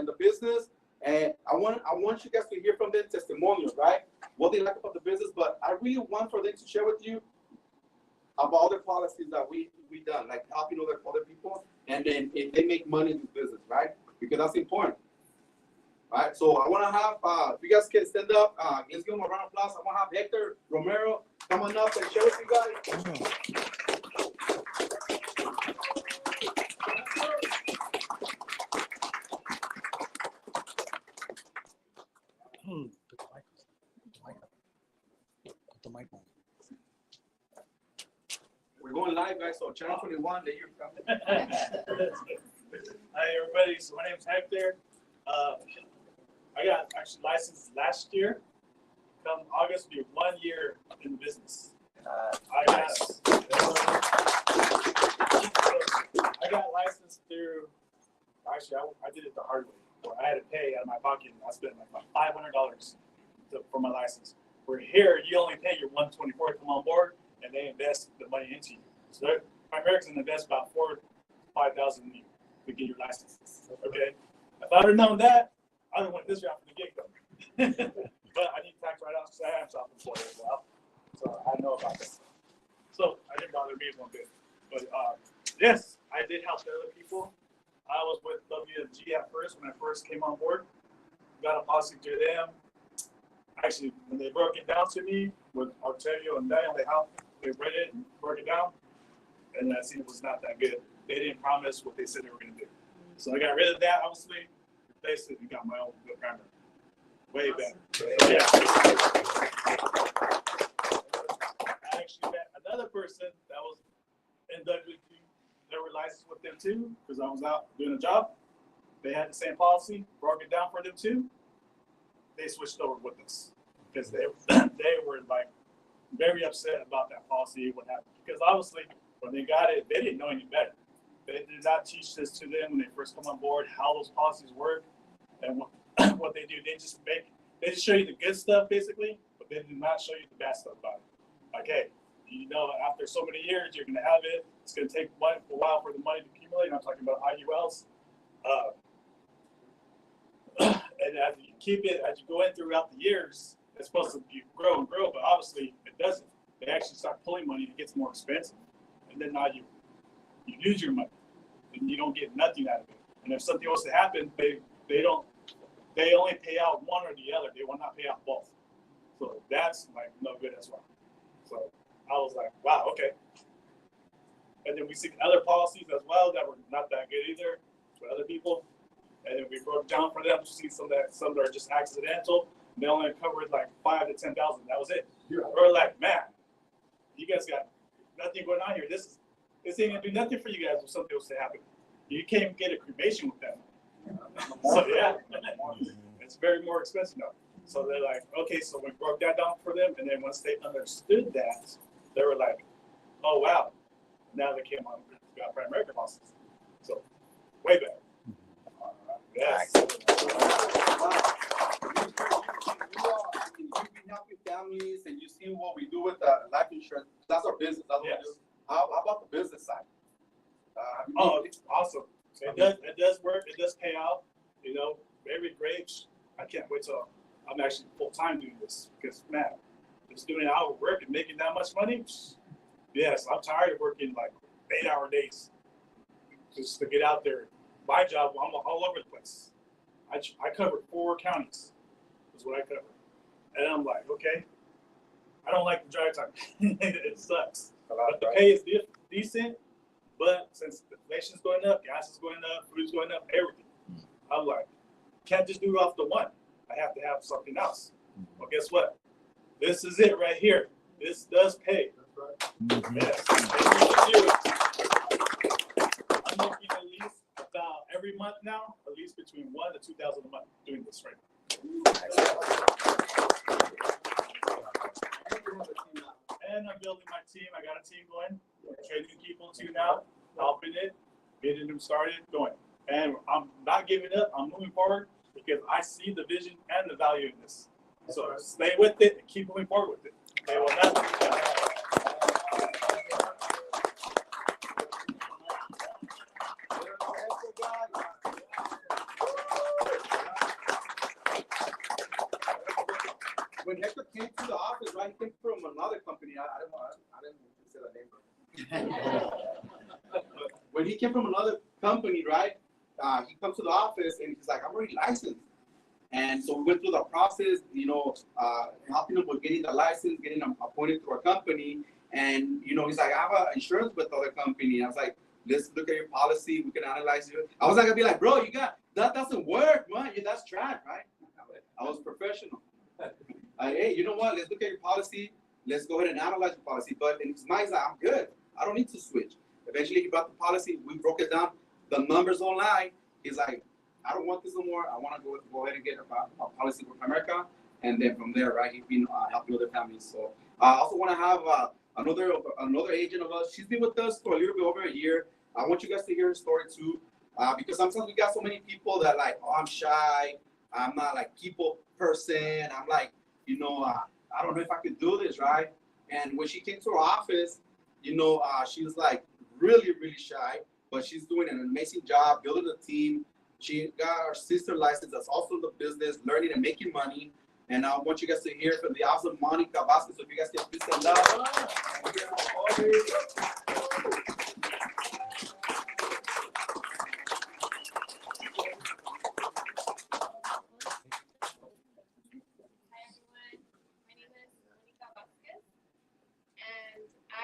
the business, and I want you guys to hear from them testimonials, right? What they like about the business, but I really want for them to share with you about other policies that we done, like helping other people, and then if they make money in the business, right? Because that's important. Right, so I want to have, if you guys can stand up, let's give them a round of applause. I want to have Hector Romero come on up and share with you guys. We're going live, guys, so channel 21, there you come. Hi, everybody. So my name's Hector. I got actually licensed last year. Come August, will be 1 year in the business. I got licensed through. Actually, I did it the hard way. Where I had to pay out of my pocket. And I spent like $500 for my license. Where here, you only pay your $124 to come on board, and they invest the money into you. So Americans invest about $4,000 to $5,000 in you to get your license. Okay. If I would have known that, I would have went this route from the get-go. But I need tax write-offs because I am self-employed as well. So I know about that. So I didn't bother me one bit. But yes, I did help the other people. I was with WFG at first when I first came on board. Got a policy through them. Actually, when they broke it down to me with Octavio and Daniel, they read it and broke it down. And I seen it was not that good. They didn't promise what they said they were going to do. So I got rid of that, obviously, replaced it, and got my own good grammar. Way better. Yeah. I actually met another person that was in WFG. They were licensed with them too, because I was out doing a job. They had the same policy, broke it down for them too. They switched over with us because they were like very upset about that policy, what happened. Because obviously, when they got it, they didn't know any better. They did not teach this to them when they first come on board, how those policies work and what they do. They just show you the good stuff basically, but they do not show you the bad stuff about it. Like, hey, you know, after so many years, you're going to have it. It's going to take a while for the money to accumulate. I'm talking about IULs. And as you keep it, as you go in throughout the years, it's supposed to grow and grow, but obviously it doesn't. They actually start pulling money, it gets more expensive. And then now you lose your money and you don't get nothing out of it. And if something was to happen, they only pay out one or the other. They will not pay out both. So that's like no good as well. So I was like, wow, okay. And then we see other policies as well that were not that good either for other people. And then we broke down for them to see some that are just accidental. They only covered like 5,000 to 10,000. That was it. We're like, man, you guys got nothing going on here. This ain't gonna do nothing for you guys if something was to happen. You can't even get a cremation with them. So yeah, it's very more expensive now. So they're like, okay, so we broke that down for them, and then once they understood that, they were like, oh wow, now they came on, got Primerica policies. So way better. Yes. You've been helping families, and you see what we do with life insurance. That's our business. That's what we do. How about the business side? It's awesome. It does work. It does pay out. You know, very great. I can't wait till I'm actually full time doing this because man, just doing hour work and making that much money. Yes, I'm tired of working like 8-hour days just to get out there. My job, I'm all over the place. I cover 4 counties. Is what I cover, and I'm like, okay, I don't like the drive time. It sucks. But the pay is decent, but since inflation's going up, gas is going up, food's going up, everything, I'm like, can't just do it off the one. I have to have something else. Well, guess what? This is it right here. This does pay. Yes. I'm making at least about every month now, at least between $1,000 to $2,000 a month doing this right now. And I'm building my team. I got a team going. We're training people too now, helping it, getting them started, going. And I'm not giving up. I'm moving forward because I see the vision and the value in this. So stay with it and keep moving forward with it. Okay, well, when Hector came to the office, right, he came from another company. I didn't say the name. When he came from another company, right, he comes to the office and he's like, I'm already licensed. And so we went through the process, helping him with getting the license, getting him appointed to our company. And, he's like, I have an insurance with the other company. I was like, let's look at your policy. We can analyze you. I was like, I'd be like, bro, that doesn't work, man. That's trash, right? I was professional. Hey, you know what? Let's look at your policy. Let's go ahead and analyze your policy. But in his mind, he's like, I'm good. I don't need to switch. Eventually, he brought the policy. We broke it down. The numbers don't lie. He's like, I don't want this no more. I want to go ahead and get a policy with America. And then from there, right, he's been helping other families. So I also want to have another agent of us. She's been with us for a little bit over a year. I want you guys to hear her story too. Because sometimes we got so many people that like, oh, I'm shy. I'm not like people person. I'm like, I don't know if I could do this, right? And when she came to our office, she was like really, really shy, but she's doing an amazing job building a team. She got our sister license that's also in the business, learning and making money. And I want you guys to hear from the awesome Monica Vasquez. So if you guys can please stand up.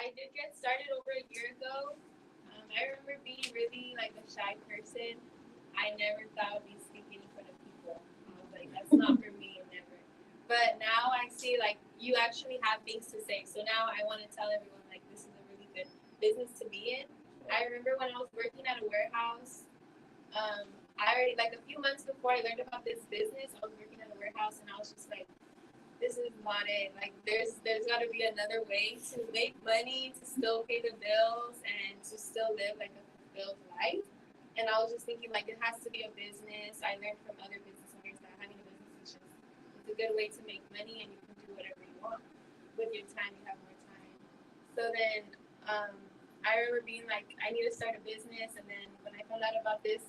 I did get started over a year ago. I remember being really like a shy person. I never thought I'd be speaking in front of people. I was like, that's not for me, never. But now I see like you actually have things to say. So now I want to tell everyone like this is a really good business to be in. I remember when I was working at a warehouse, I already like a few months before I learned about this business, I was working at a warehouse and I was just like, this is not it. Like there's got to be another way to make money, to still pay the bills, and to still live like a fulfilled life. And I was just thinking like it has to be a business. I learned from other business owners that having a business is it's a good way to make money, and you can do whatever you want with your time. You have more time. So then I remember being like, I need to start a business. And then when I found out about this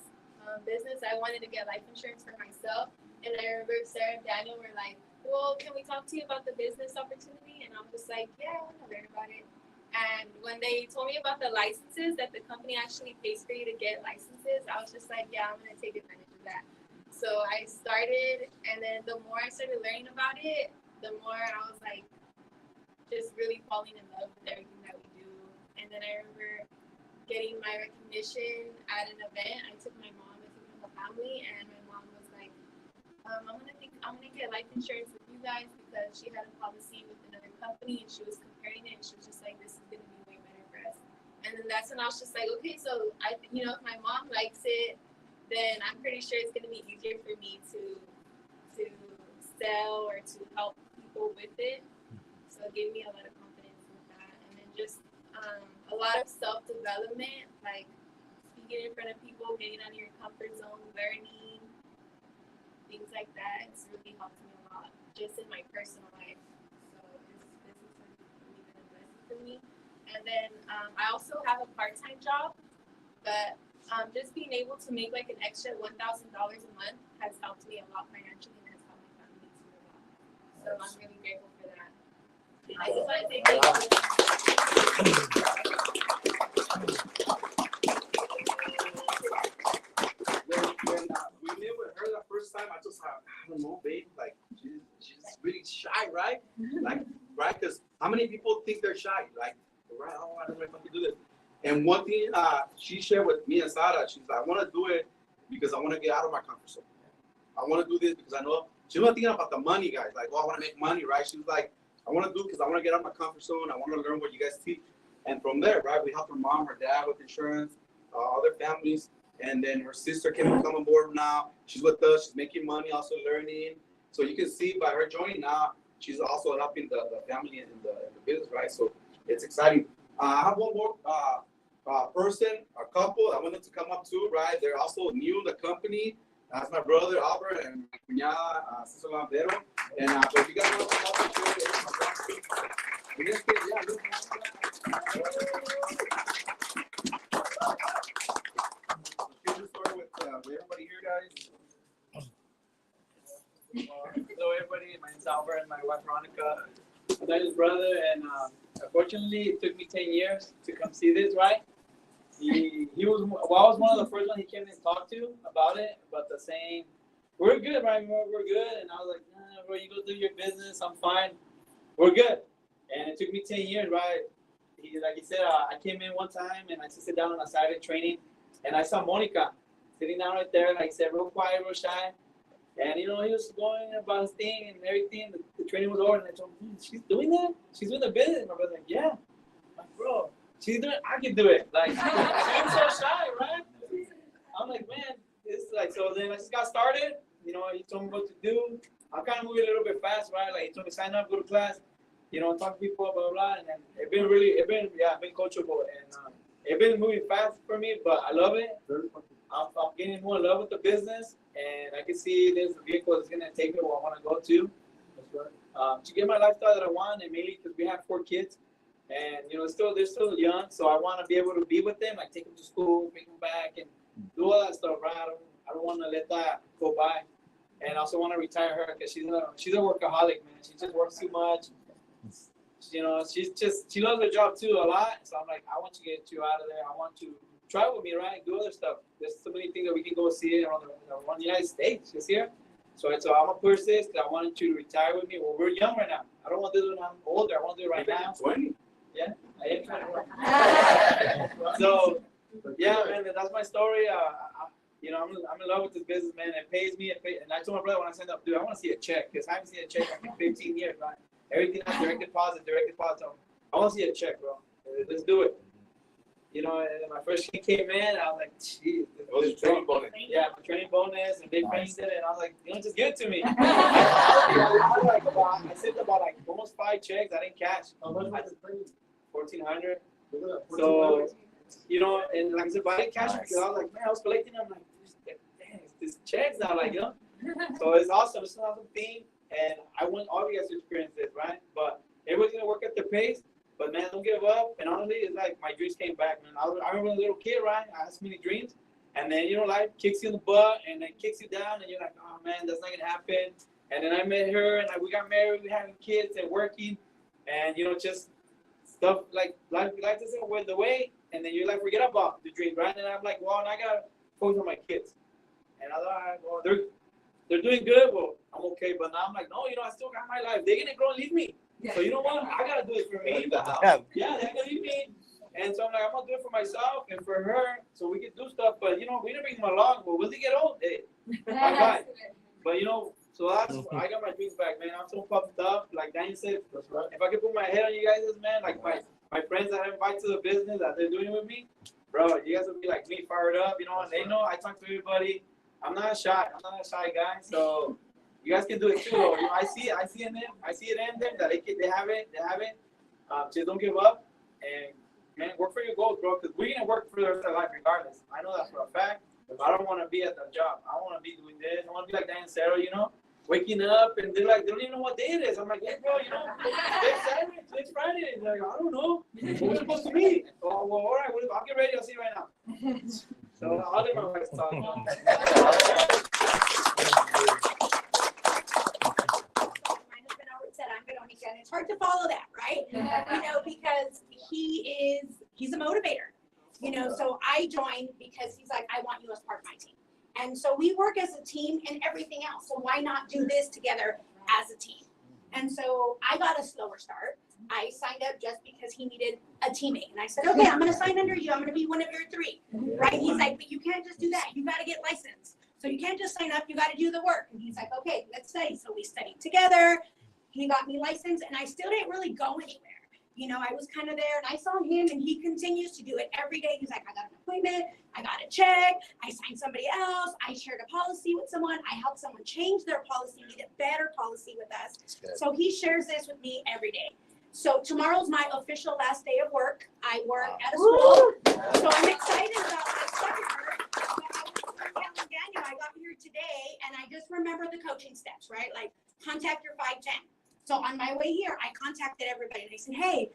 business, I wanted to get life insurance for myself. And I remember Sarah and Daniel were like, well, can we talk to you about the business opportunity? And I'm just like, yeah, I want to learn about it. And when they told me about the licenses, that the company actually pays for you to get licenses, I was just like, yeah, I'm going to take advantage of that. So I started, and then the more I started learning about it, the more I was like, just really falling in love with everything that we do. And then I remember getting my recognition at an event. I took my mom with me and the family, and my mom was like, I'm gonna get life insurance with you guys because she had a policy with another company and she was comparing it and she was just like, this is gonna be way better for us. And then that's when I was just like, okay, so if my mom likes it, then I'm pretty sure it's gonna be easier for me to sell or to help people with it. So it gave me a lot of confidence with that. And then just a lot of self-development, like speaking in front of people, getting out of your comfort zone, learning, things like that. It's really helped me a lot just in my personal life. So this business has really been a blessing for me. And then I also have a part-time job, but just being able to make like an extra $1,000 a month has helped me a lot financially and has helped my family too a lot. So I'm really grateful for that. I just want to say thank you. When we met with her the first time, I just thought, I don't know, babe, like she's really shy, right? Like, right? Because how many people think they're shy? Like, right? Oh, I don't know if I can do this. And one thing she shared with me and Sarah, she's like, I want to do it because I want to get out of my comfort zone. I want to do this because I know she wasn't thinking about the money, guys. Like, oh, I want to make money, right? She was like, I want to do it because I want to get out of my comfort zone. I want to learn what you guys teach. And from there, right, we helped her mom, her dad with insurance, other families. And then her sister came on board now. She's with us. She's making money, also learning. So you can see by her joining now, she's also helping the family in the business, right? So it's exciting. I have one more person, a couple. I want them to come up too, right? They're also new in the company. That's my brother, Albert, and my cuñada, Cesar Landero. And if you guys want to come up and start with everybody here, guys. Hello, everybody. My name's Albert and my wife Veronica. I'm Daniel's brother, and unfortunately, it took me 10 years to come see this. Right? He was. Well, I was one of the first ones he came and talked to about it. But the same, we're good, right? We're good. And I was like, nah, bro, you go do your business. I'm fine. We're good. And it took me 10 years, right? Like he said, I came in one time and I just sit down on a Saturday training, and I saw Monica sitting down right there, like I said, real quiet, real shy. And he was going about his thing and everything. The training was over, and I told him, she's doing that? She's doing the business. My brother's like, yeah. I'm like, bro, she's doing it. I can do it. Like, she's so shy, right? I'm like, man, it's like, so then I just got started. He told me what to do. I'm kind of moving a little bit fast, right? Like, he told me sign up, go to class, talk to people, blah, blah, blah. And then it's been coachable. And it's been moving fast for me, but I love it. I'm getting more in love with the business, and I can see there's a vehicle that's gonna take me where I want to go to. To get my lifestyle that I want, and mainly because we have 4 kids, and they're still young, so I want to be able to be with them, like take them to school, bring them back, and do all that stuff. Right? I don't want to let that go by, and I also want to retire her because she's a workaholic, man. She just works too much. She loves her job too a lot. So I'm like, I want to get you out of there. I want to try with me, right? Do other stuff. There's so many things that we can go see around the United States this year. So I'm gonna push this because I wanted you to retire with me. Well, we're young right now. I don't want to do it when I'm older. I want to do it right now. 20. Yeah, I am 21. So, yeah, man, that's my story. I'm in love with this business, man. It pays me. And I told my brother when I signed up, dude, I want to see a check because I haven't seen a check in 15 years, right? Everything is direct deposit. I want to see a check, bro. Let's do it. And my first kid came in, I was like, geez. It was a training bonus. Yeah, my training bonus, and they finished it, and I was like, just give it to me. I sent about almost 5 checks. I didn't cash. How much was it? $1,400. So, and like I said, but I didn't cash it because I was like, man, I was collecting them. I'm like, dang, this checks now, So it's awesome. It's an awesome thing, and I want all of you guys to experience this, right? But everybody's gonna work at their pace. But man, don't give up. And honestly, it's like my dreams came back, man. I remember as a little kid, right? I had so many dreams. And then, life kicks you in the butt and then kicks you down. And you're like, oh, man, that's not going to happen. And then I met her and we got married. We having kids and working. And, just stuff like life doesn't go the way. And then you're like, forget about the dream, right? And I'm like, well, now I got to focus on my kids. And I thought, well, they're doing good. Well, I'm okay. But now I'm like, no, I still got my life. They're going to grow and leave me. So you know what? I gotta do it for me. Yeah, they're gonna leave me. And so I'm like, I'm gonna do it for myself and for her, so we can do stuff. But we didn't bring them along. Well, when they get old, bye. But so that's I got my dreams back, man. I'm so pumped up. Like Daniel said, if I could put my head on you guys, man, like my friends that I invite to the business that they're doing with me, bro, you guys will be like me, fired up, and they know I talk to everybody. I'm not a shy guy, so. You guys can do it too, though. I see it in them that they have it. Just don't give up and man, work for your goals, bro. Because we're gonna work for the rest of our life regardless. I know that for a fact. But I don't want to be at that job. I want to be doing this. I want to be like Dan and Sarah, waking up and they're like, they don't even know what day it is. I'm like, hey, bro, today's Saturday, today's Friday. And they're like, I don't know. What we're supposed to be. Oh, well, all right. I'll get ready. I'll see you right now. So I'll let my wife talk. And it's hard to follow that, right? Because he's a motivator, so I joined because he's like, I want you as part of my team. And so we work as a team in everything else. So why not do this together as a team? And so I got a slower start. I signed up just because he needed a teammate. And I said, okay, I'm going to sign under you. I'm going to be one of your 3, right? He's like, but you can't just do that. You got to get licensed. So you can't just sign up. You got to do the work. And he's like, okay, let's study. So we studied together. He got me licensed, and I still didn't really go anywhere. I was kind of there, and I saw him, and he continues to do it every day. He's like, I got an appointment, I got a check, I signed somebody else, I shared a policy with someone, I helped someone change their policy, get a better policy with us. So he shares this with me every day. So tomorrow's my official last day of work. I work at a school, so I'm excited about my start. But I was telling Daniel, I got here today, and I just remember the coaching steps, right? Like, contact your 510. So on my way here, I contacted everybody and I said, hey,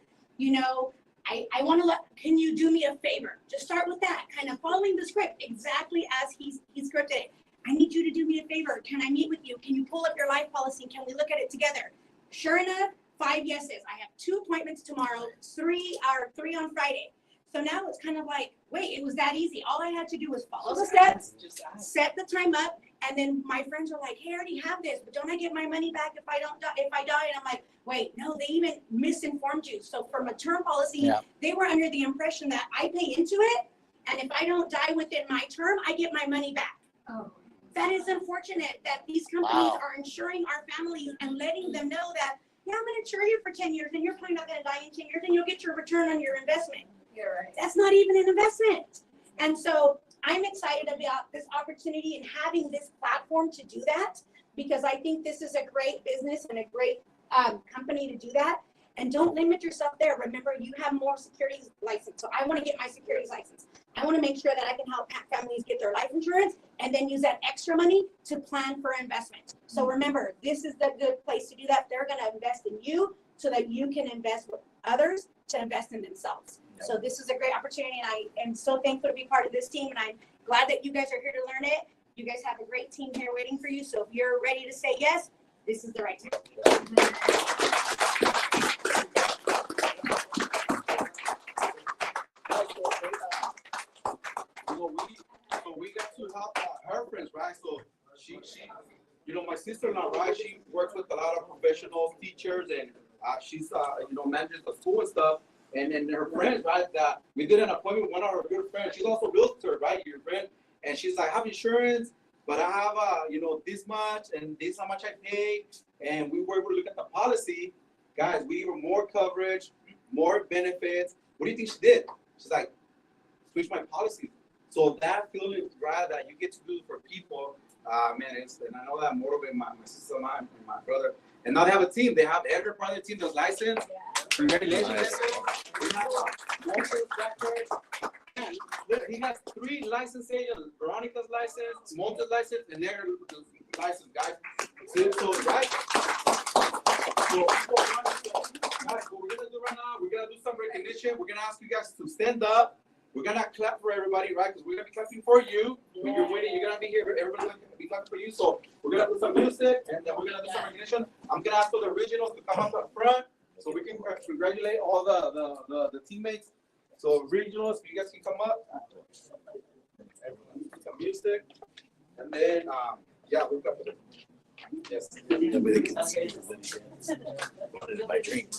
I want to can you do me a favor? Just start with that, kind of following the script exactly as he scripted it. I need you to do me a favor. Can I meet with you? Can you pull up your life policy? Can we look at it together? Sure enough, 5 yeses. I have 2 appointments tomorrow, 3 on Friday. So now it's kind of like, wait, it was that easy. All I had to do was follow the steps, set the time up, and then my friends are like, hey, I already have this, but don't I get my money back if I don't die, if I die? And I'm like, wait, no, they even misinformed you. So from a term policy, they were under the impression that I pay into it, and if I don't die within my term, I get my money back. Oh. That is unfortunate that these companies are insuring our families and letting them know that, yeah, I'm gonna insure you for 10 years and you're probably not gonna die in 10 years and you'll get your return on your investment. You're right. That's not even an investment. And so I'm excited about this opportunity and having this platform to do that, because I think this is a great business and a great company to do that. And don't limit yourself there. Remember, you have more securities license. So I want to get my securities license. I want to make sure that I can help families get their life insurance and then use that extra money to plan for investment. So remember, this is the good place to do that. They're going to invest in you so that you can invest with others to invest in themselves. So this is a great opportunity, and I am so thankful to be part of this team, and I'm glad that you guys are here to learn it. You guys have a great team here waiting for you. So if you're ready to say yes, this is the right time. So we got to help her friends, right? So she, my sister-in-law, right? She works with a lot of professionals, teachers, and she's, manages the school and stuff. And her friends, right? That we did an appointment with one of her good friends. She's also a realtor, right? Your friend, and she's like, I have insurance, but I have, this much and this how much I pay. And we were able to look at the policy, guys. We gave her more coverage, more benefits. What do you think she did? She's like, switch my policy. So that feeling, right, that you get to do for people, man, and I know that motivated my sister-in-law and my brother. And now they have a team. They have every part of the team that's licensed. Congratulations. He has 3 license agents. Veronica's license, Monte's license, and they're licensed, guys. So right? So guys, what we're gonna do right now, we're gonna do some recognition. We're gonna ask you guys to stand up. We're gonna clap for everybody, right? Because we're gonna be clapping for you. When you're waiting, you're gonna be here. Everybody's gonna be clapping for you. So we're gonna do some music, and then we're gonna do some recognition. I'm gonna ask for the originals to come up front, so we can congratulate all the teammates. So regionals, you guys can come up. Some music, and then we've got the yes. My drink.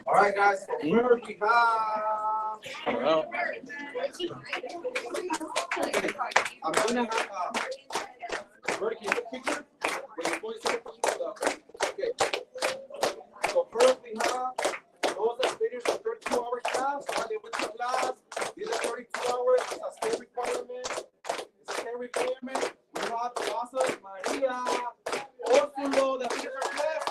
All right, guys. So first we have. I'm gonna have Bertie, can you take a picture? When you're going to take a picture for the okay. So first we have those that finished the 32-hour class. They went to class. These are 32 hours. It's a state requirement. It's a state requirement. We have the process. Maria Orsulo that finished her class.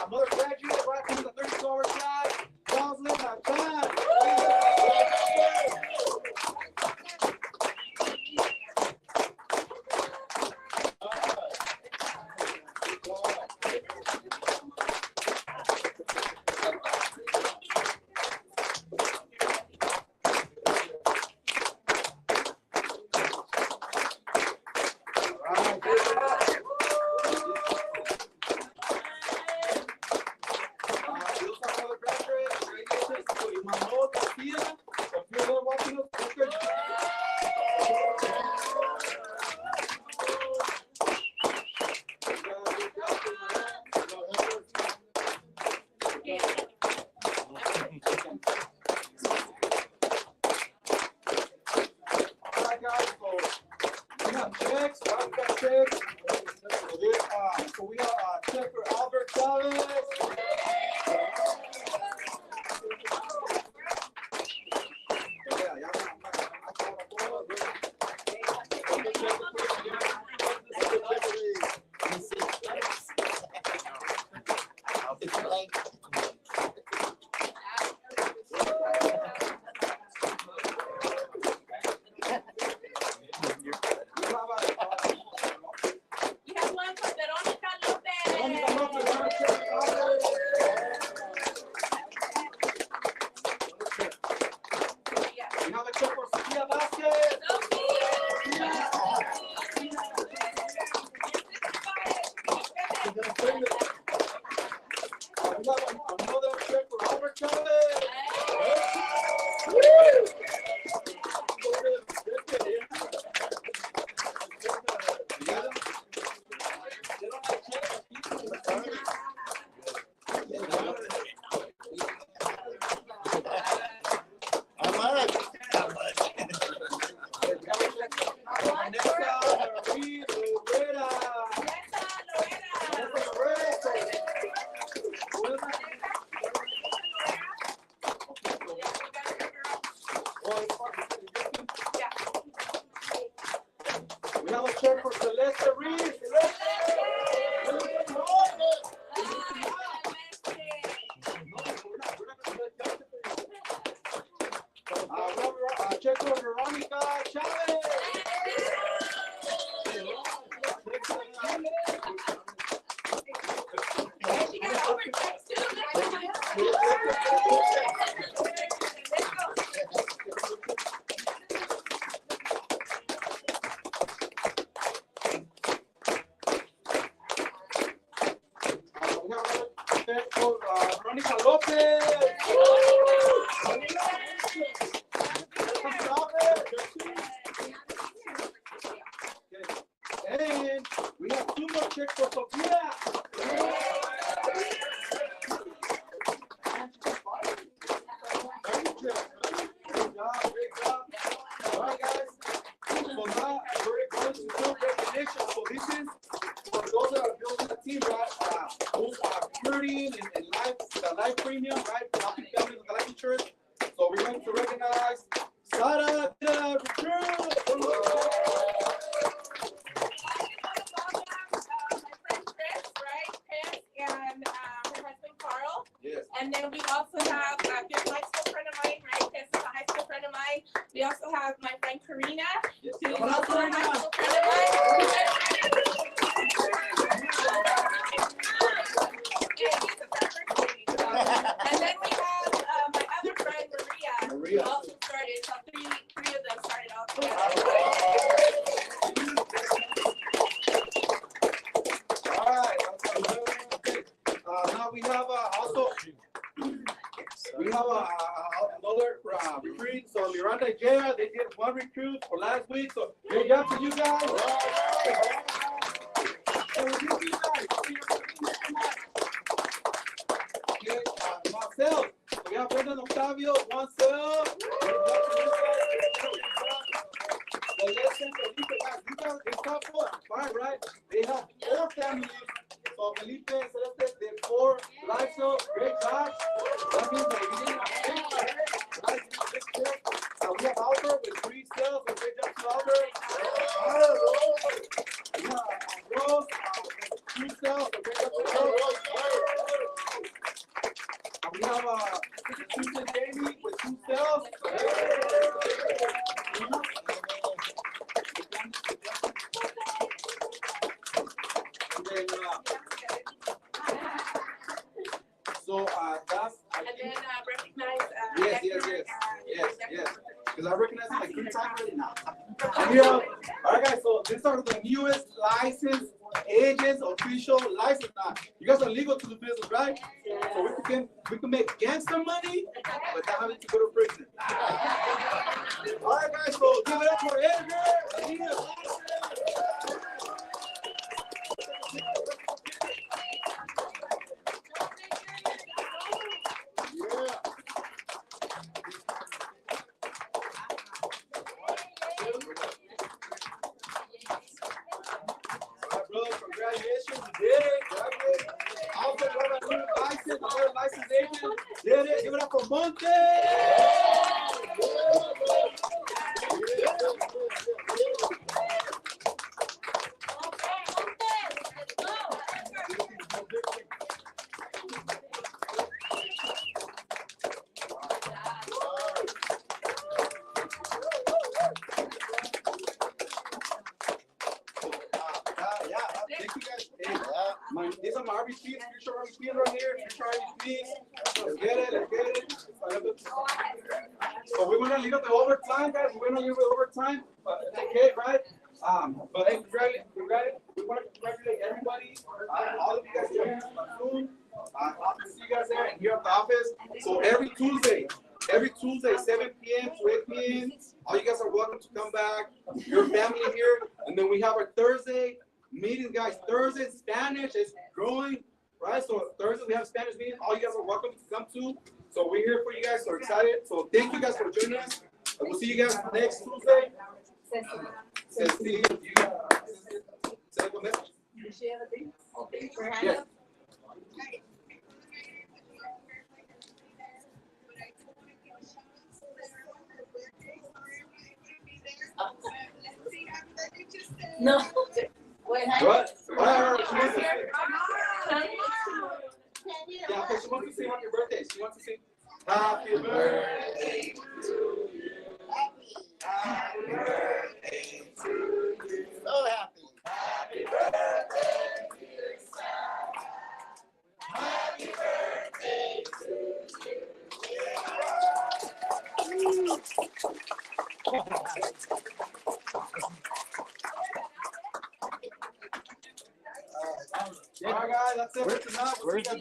Another graduate right from the 32-hour class, Roslyn Alcan. Another check for Albert Chavez. We have a check for Celeste Reed. Check for Veronica Chavez. Check for Veronica Lopez. And we have 2 more checks for Sophia. Great job. All right, guys. So now we're going to do recognition. So this is for those that are building a team, right? Who are recruiting and life premium, right? Helping families with life insurance. So we're going to recognize Sara Recruit. And her husband Carl. Yes. And then we also have a good high school friend of mine, right? This is a high school friend of mine. We also have my friend Karina, Yes. who's also a high school friend of mine. And then we have my other friend Maria, who also started. So three of them started all together. All right. Okay. Now we have also another recruit. So Miranda and Jaya, they did 1 recruit for last week. So great job to you guys. And with you guys. Okay, Marcel. So we have Brendan Octavio, 1 cell. The lessons of you guys, this couple, fine, right? They have 4 families. So Felipe and Celeste, they have 4 life cells. Great job. That means that we didn't have we have Albert with 3 cells. So great job to Albert. We have Rose with 2 cells. So great job to Rose. And we have Susan Jamie with 2 cells. So that's And then recognize. Yes. Because I recognize it like 3 times already now. And here, all right, guys. So these are the newest licensed agents, official license. Now, you guys are legal to do business, right? So we can make gangster money without having to go to prison. All right, guys. So give it up for Edgar. Congratulations, you did it. Also, you have a new license, another license agent. Did it. Give it up for Monte. These are my RBCs, future RBCs right here, future RBCs. Let's get it. So we're gonna leave up the overtime, guys. We're gonna leave it overtime, but it's okay, right? But hey, we want to congratulate everybody. All of you guys joining us on Zoom. I'll see you guys there and here at the office. So every Tuesday, 7 p.m. to 8 p.m., all you guys are welcome to come back. Your family here. And then we have our Thursday meetings, guys. Thursday, Spanish is growing, right? So Thursday, we have Spanish meeting. All you guys are welcome to come to. So we're here for you guys. So excited. So thank you guys for joining us. And we'll see you guys next Tuesday. Ceci, you say a message? Okay. Yes. No. What? Yeah, because she wants to sing happy birthday. She wants to sing happy birthday to you. Happy birthday to you. So happy. Happy birthday, dear Sam. Happy birthday to you. All right, guys, that's it for tonight. Where's the